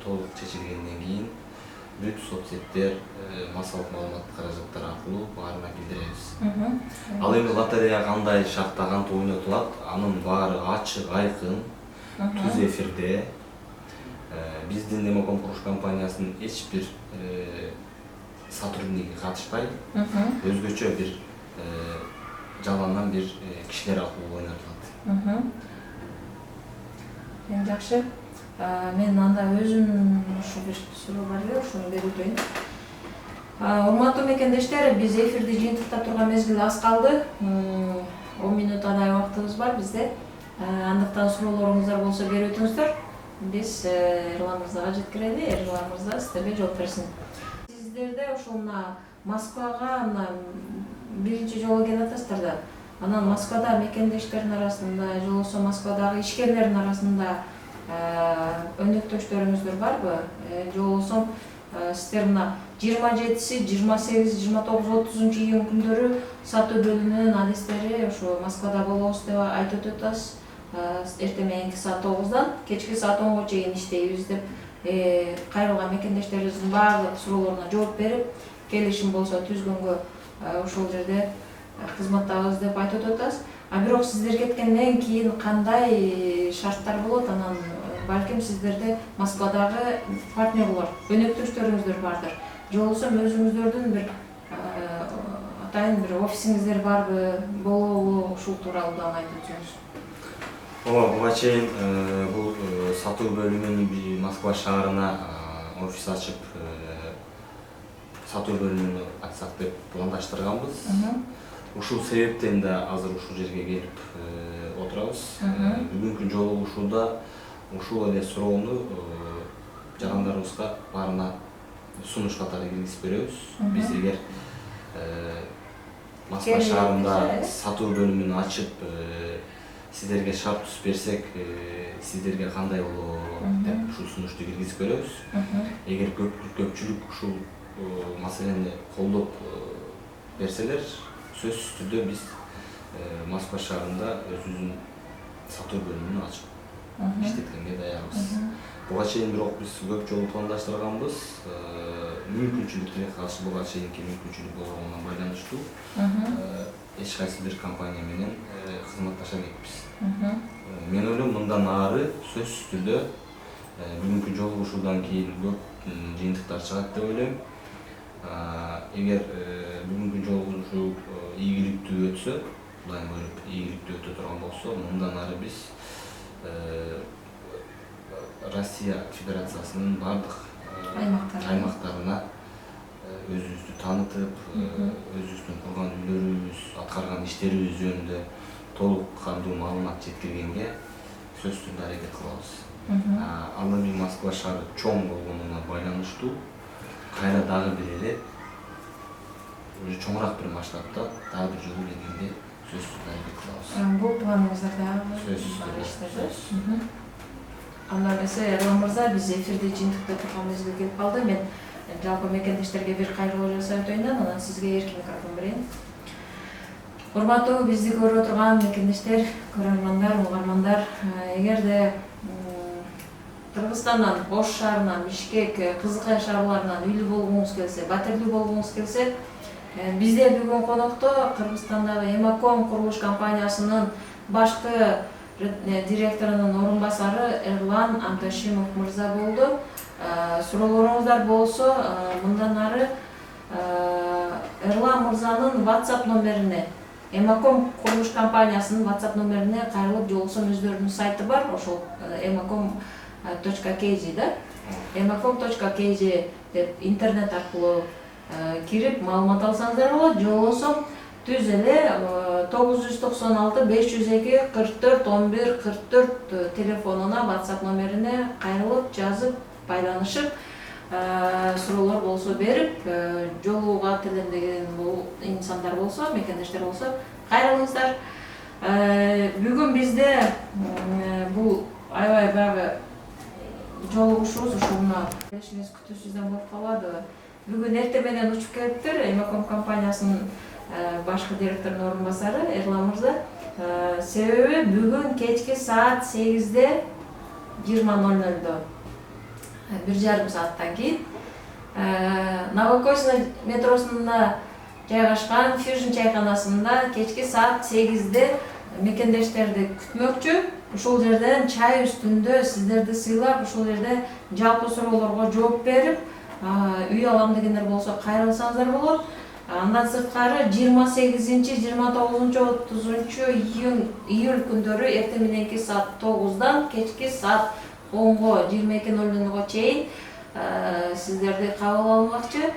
толук чечилгенден кийин бүт соцсеттер, массалык маалымат каражаттары аркылуу баарына билдиребиз. Ал эми лотерея кандай шартта кантип ойнотулат, анын баары ачык, айкын, түз эфирде. Биздин Эмаком курулуш компаниясынын эч бир сотрудниги катышпайт. Өзгөчө бир жалгандан бир кишилер аркылуу ойнотулат. Жакшы. Мен анда өзүм ушу бир суроо бар эле, ошону берип өтөйүн. Урматтуу мекендештер, биз эфирди жыйынтыктап турган мезгил аз калды. 10 минуттай убактыбыз бар бизде. Андыктан суроолоруңуздар болсо берип өтүңүздөр. Биз Эрлан мырзага жеткирели, Эрлан мырза сиздерге жооп берсин. Сиздерде ошол Москвага биринчи жолу келип атасыздар да. Анан Москвада мекендештердин арасында, же болбосо Москвадагы ишкерлердин арасында өнөктөштөрүңүздөр барбы? Же болбосо сиздер 27, 28, 29, 30 июнь күндөрү сатуу бөлүмүнүн адистери ошо Москвада болобуз деп айтып атасыз. Эртең мененки саат 9-дан кечки саат 10-га чейин иштейбиз деп кайрылган мекендештерибиздин баардык суроолоруна жооп берип, келишим болсо түзгөнгө ошол жерде кызматтабыз деп айтып атасыз. Бирок сиздер кеткенден кийин кандай шарттар болот? Анан балким сиздерде Москвадагы партнерлор, өнөктөштөрүңүздөр бардыр. Же болбосо өзүңүздөрдүн бир атайын бир офисиңиздер барбы, болобу? Ушул тууралуу дагы айтып өтсөңүз. Буга чейин бул сатуу бөлүмүнүн Москва шаарына офис ачып, сатуу бөлүмүнү ачсак деп пландаштырганбыз. Ушул себептен да азыр ушул жерге келип отурабыз. Бүгүнкү жолугушууда ушул эле суроону жарандарыбызга баарына сунуш катары киргизип беребиз. Биз эгер Москва шаарында сатуу бөлүмүн ачып, сиздерге шарт түзүп берсек, сиздерге кандай болот деп ушул сунушту киргизип беребиз. Эгер көпчүлүк ушул маселени колдоп берселер, сөзсүз түрдө биз Москва шаарында өзүбүздүн сатуу бөлүмүн ачып иштеткенге даярбыз. Буга чейин бирок биз көп жолу пландаштырганбыз. Мүмкүнчүлүктөргө каршы буга чейинки мүмкүнчүлүк болгонуна байланыштуу эч кайсы бир компания менен кызматташа кетпиз. Мен ойлойм, мындан ары сөзсүз түрдө бүгүнкү жолугушуудан кийин көп жыйынтыктар чыгат деп ойлойм. Эгер бүгүнкү жолугушуу ийгиликтүү өтсө, Кудайым буйруп ийгиликтүү өтө турган болсо, мындан ары биз Россия Федерациясынын бардык аймактарына өзүбүздү таанытып, өзүбүздүн курган үйлөрүбүз, аткарган иштерибиз жөнүндө толук кандуу маалымат жеткиргенге сөзсүз түрдө аракет кылабыз. Ал эми Москва шаары чоң болгонуна байланыштуу кайра дагы бир эле уже чоңураак бир масштабта дагы бир жолу келгенде сөзсүз түрдө аракет кылабыз. Бул планыңыздарда сөзсүз түрдө. Анда эмесе Эрлан мырза, биз эфирди жыйынтыктап турган мезгил келип калды. Мен жалпы мекендештерге бир кайрылуу жасап өтөйүн, анан сизге эркин микрофон берейин. Урматтуу бизди көрүп отурган мекендештер, көрөрмандар, угармандар, эгерде Кыргызстандан, Ош шаарынан, Бишкек, Кызылкая шаарларынан үйлүү болгуңуз келсе, батирлүү болгуңуз келсе, бизде бүгүн конокто Кыргызстандагы Эмаком курулуш компаниясынын башкы директорунун орун басары Эрлан Анташимов мырза болду. Суроолоруңуздар болсо, мындан ары Эрлан мырзанын WhatsApp номерине, Эмаком курулуш компаниясынын WhatsApp номерине кайрылып, же болбосо өздөрүнүн сайты бар, ошол emacom.kg да. emacom.kg деп интернет аркылуу кирип маалымат алсаңыздар болот, же болбосо түз эле 996 502 44 11 44 телефонуна WhatsApp номерине кайрылып, жазып, байланышып суроолор болсо берип, жолугууга тилендеген бул инсандар болсо, мекендештер болсо, кайрылыңыздар. Бүгүн бизде бул аябай баягы жолугушубуз ушуна келишиңиз күтүүсүздөн болуп калбадыбы? Бүгүн эртең менен учуп келиптир Эмаком компаниясынын башкы директорунун орун басары Эрлан мырза. Себеби бүгүн кечки саат 8-де 20:00 1,5 сааттан кийин Новокосино метросунда жайгашкан Fusion чайканасында кечки саат 8-де мекендештерди күтмөкчү. Ушул жерден чай үстүндө сиздерди сыйлап, ушул жерде жалпы суроолорго жооп берип, үй алам дегендер болсо кайрылсаңыздар болот. Андан сырткары 28, 29, 30 июль күндөрү эртең мененки саат 9-дан кечки саат 10-го 22:00 чейин сиздерди кабыл алмакчы.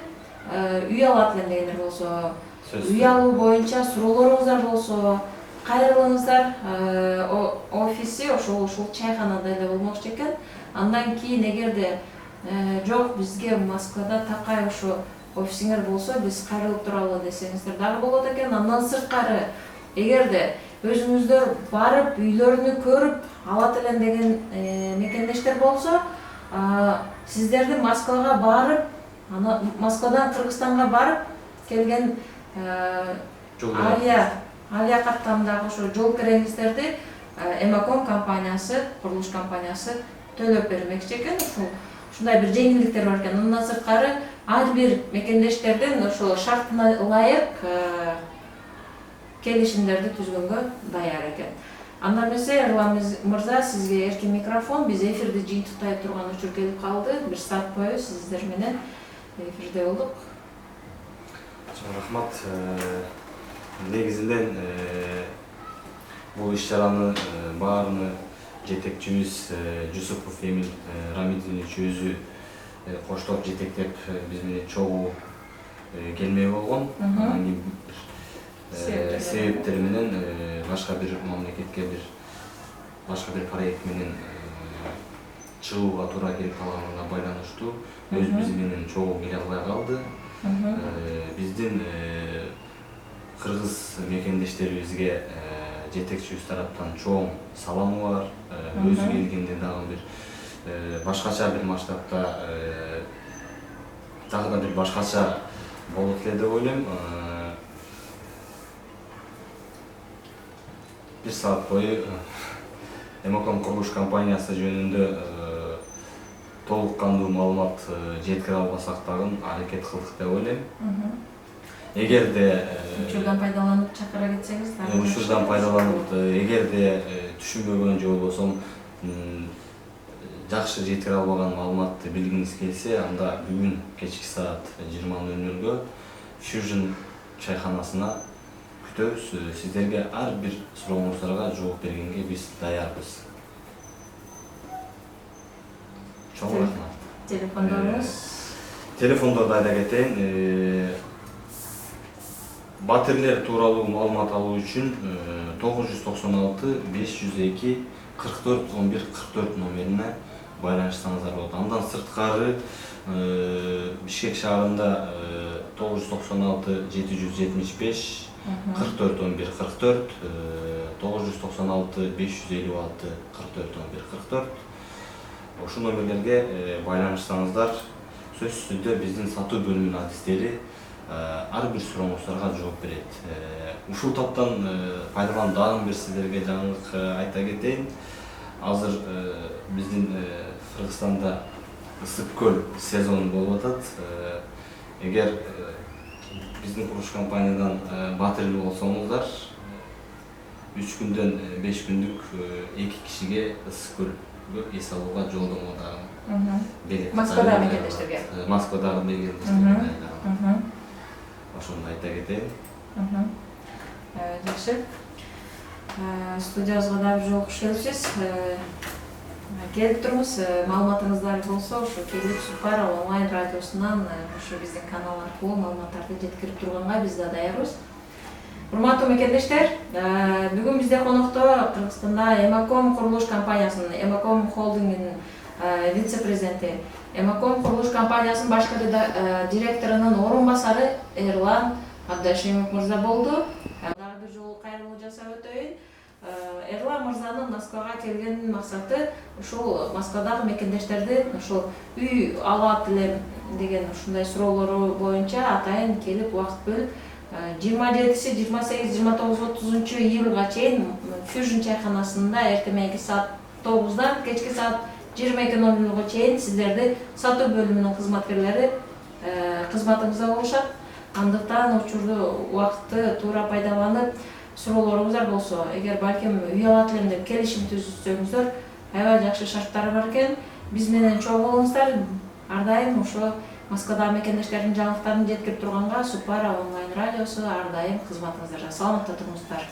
Үй алат элем дегендер болсо, үй алуу боюнча суроолоруңуздар болсо кайрылыңыздар. Офиси ушул чайханада эле болмокчу экен. Андан кийин эгерде жок бизге Москвада такай ушу офисиңер болсо биз кайрылып туралы десеңиздер дагы болот экен. Андан сырткары эгерде өзүңүздөр барып үйлөрүнү көрүп алат элем деген мекендештер болсо, сиздерди Москвага барып, Москвадан Кыргызстанга барып келген авиа каттамдагы ошо жол киремиздерди Эмаком компаниясы, курулуш компаниясы төлөп бермекчи экен. Ушундай бир жеңилдиктер бар экен. Андан сырткары ар бир мекендештердин ошо шартына ылайык келишимдерди түзгөнгө даяр экен. Анда эмесе Эрлан мырза, сизге эркин микрофон. Биз эфирди жыйынтыктай турган учур келип калды. 1 саат бою сиздер менен эфирде болдук. Рахмат. Негизинен бул иш-чараны баарыны жетекчибиз Жусупов Эмил Рамидович өзү коштоп жетектеп биз менен чогуу келмей болгон. Себептери менен башка бир мамлекетке башка бир проект менен чыгууга туура келип калганына байланыштуу өз биз менен чогуу келе албай калды. Биздин кыргыз мекендештерибизге жетекчибиз тараптан чоң саламы бар. Өзү келгенде дагы бир башкача бир масштабта дагы да бир башкача болот эле деп ойлойм. 1 саат бою Эмаком курулуш компаниясы жөнүндө толук кандуу маалымат жеткире албасак дагы аракет кылдык деп ойлойм. Эгерде учурдан пайдаланып чакыра кетсеңиз, учурдан пайдаланып, эгерде түшүнбөгөн же болбосо жакшы жеткире албаган маалыматты билгиңиз келсе, анда бүгүн кечки саат 20:00 Fusion чайханасына күтөбүз. Сиздерге ар бир сурооңуздарга жооп бергенге биз даярбыз. Чоң рахмат. Телефондорду айта кетейин. Батирлер тууралуу маалымат алуу үчүн 996 502 44 11 44 номерине байланышсаңыздар болот. Андан сырткары Бишкек шаарында 996 775 44 11 44 996 556 44 11 44 ошол номерлерге байланышсаңыздар сөзсүз түрдө биздин сатуу бөлүмүнүн адистери ар бир сурооңуздарга жооп берет. Ушул таптан пайдаланып дагы бир сиздерге жаңылык айта кетейин. Азыр биздин Кыргызстанда ысык көл сезону болуп атат. Эгер биздин курулуш компаниядан батирлүү болсоңуздар 3 күндөн 5 күндүк 2 кишиге ысык көлгө эс алууга жолдомо дагы берет. Москвадагы мекендештерге. Москвадагы мекендештерге. Ошону айта кетейин. Жакшы. Студиябызга дагы жолугуп келипсиз. Келип турмуз. Маалыматыңыздар болсо, ошо келип Супар онлайн радиосунан ошо биздин канал аркылуу маалыматтарды жеткирип турганга биз да даярбыз. Урматтуу мекендештер, бүгүн бизде конокто Кыргызстанда Эмаком курулуш компаниясынын, Эмаком холдингинин вице-президенти. Эмаком курулуш компаниясынын башкы директорунун орун басары Эрлан Абдашимов мырза болду. Дагы бир жолу кайрылуу жасап өтөйүн. Эрлан мырзанын Москвага келген максаты ушул Москвадагы мекендештерди ушул үй алат элем деген ушундай суроолору боюнча атайын келип убакыт бөлүп 27, 28, 29, 30 июлга чейин Fusion чайканасында эртең саат 9-дан кечки саат 22:00 чейин сиздерди сатуу бөлүмүнүн кызматкерлери кызматыңызда болушат. Андыктан учурду убакытты туура пайдаланып, суроолоруңуздар болсо, эгер балким үй алат элем деп келишим түзүсөңүздөр, аябай жакшы шарттары бар экен. Биз менен чогуу болуңуздар. Ар дайым ошо Москвадагы мекендештердин жаңылыктарын жеткирип турганга Супара онлайн радиосу ар дайым кызматыңыздарда. Саламатта туруңуздар.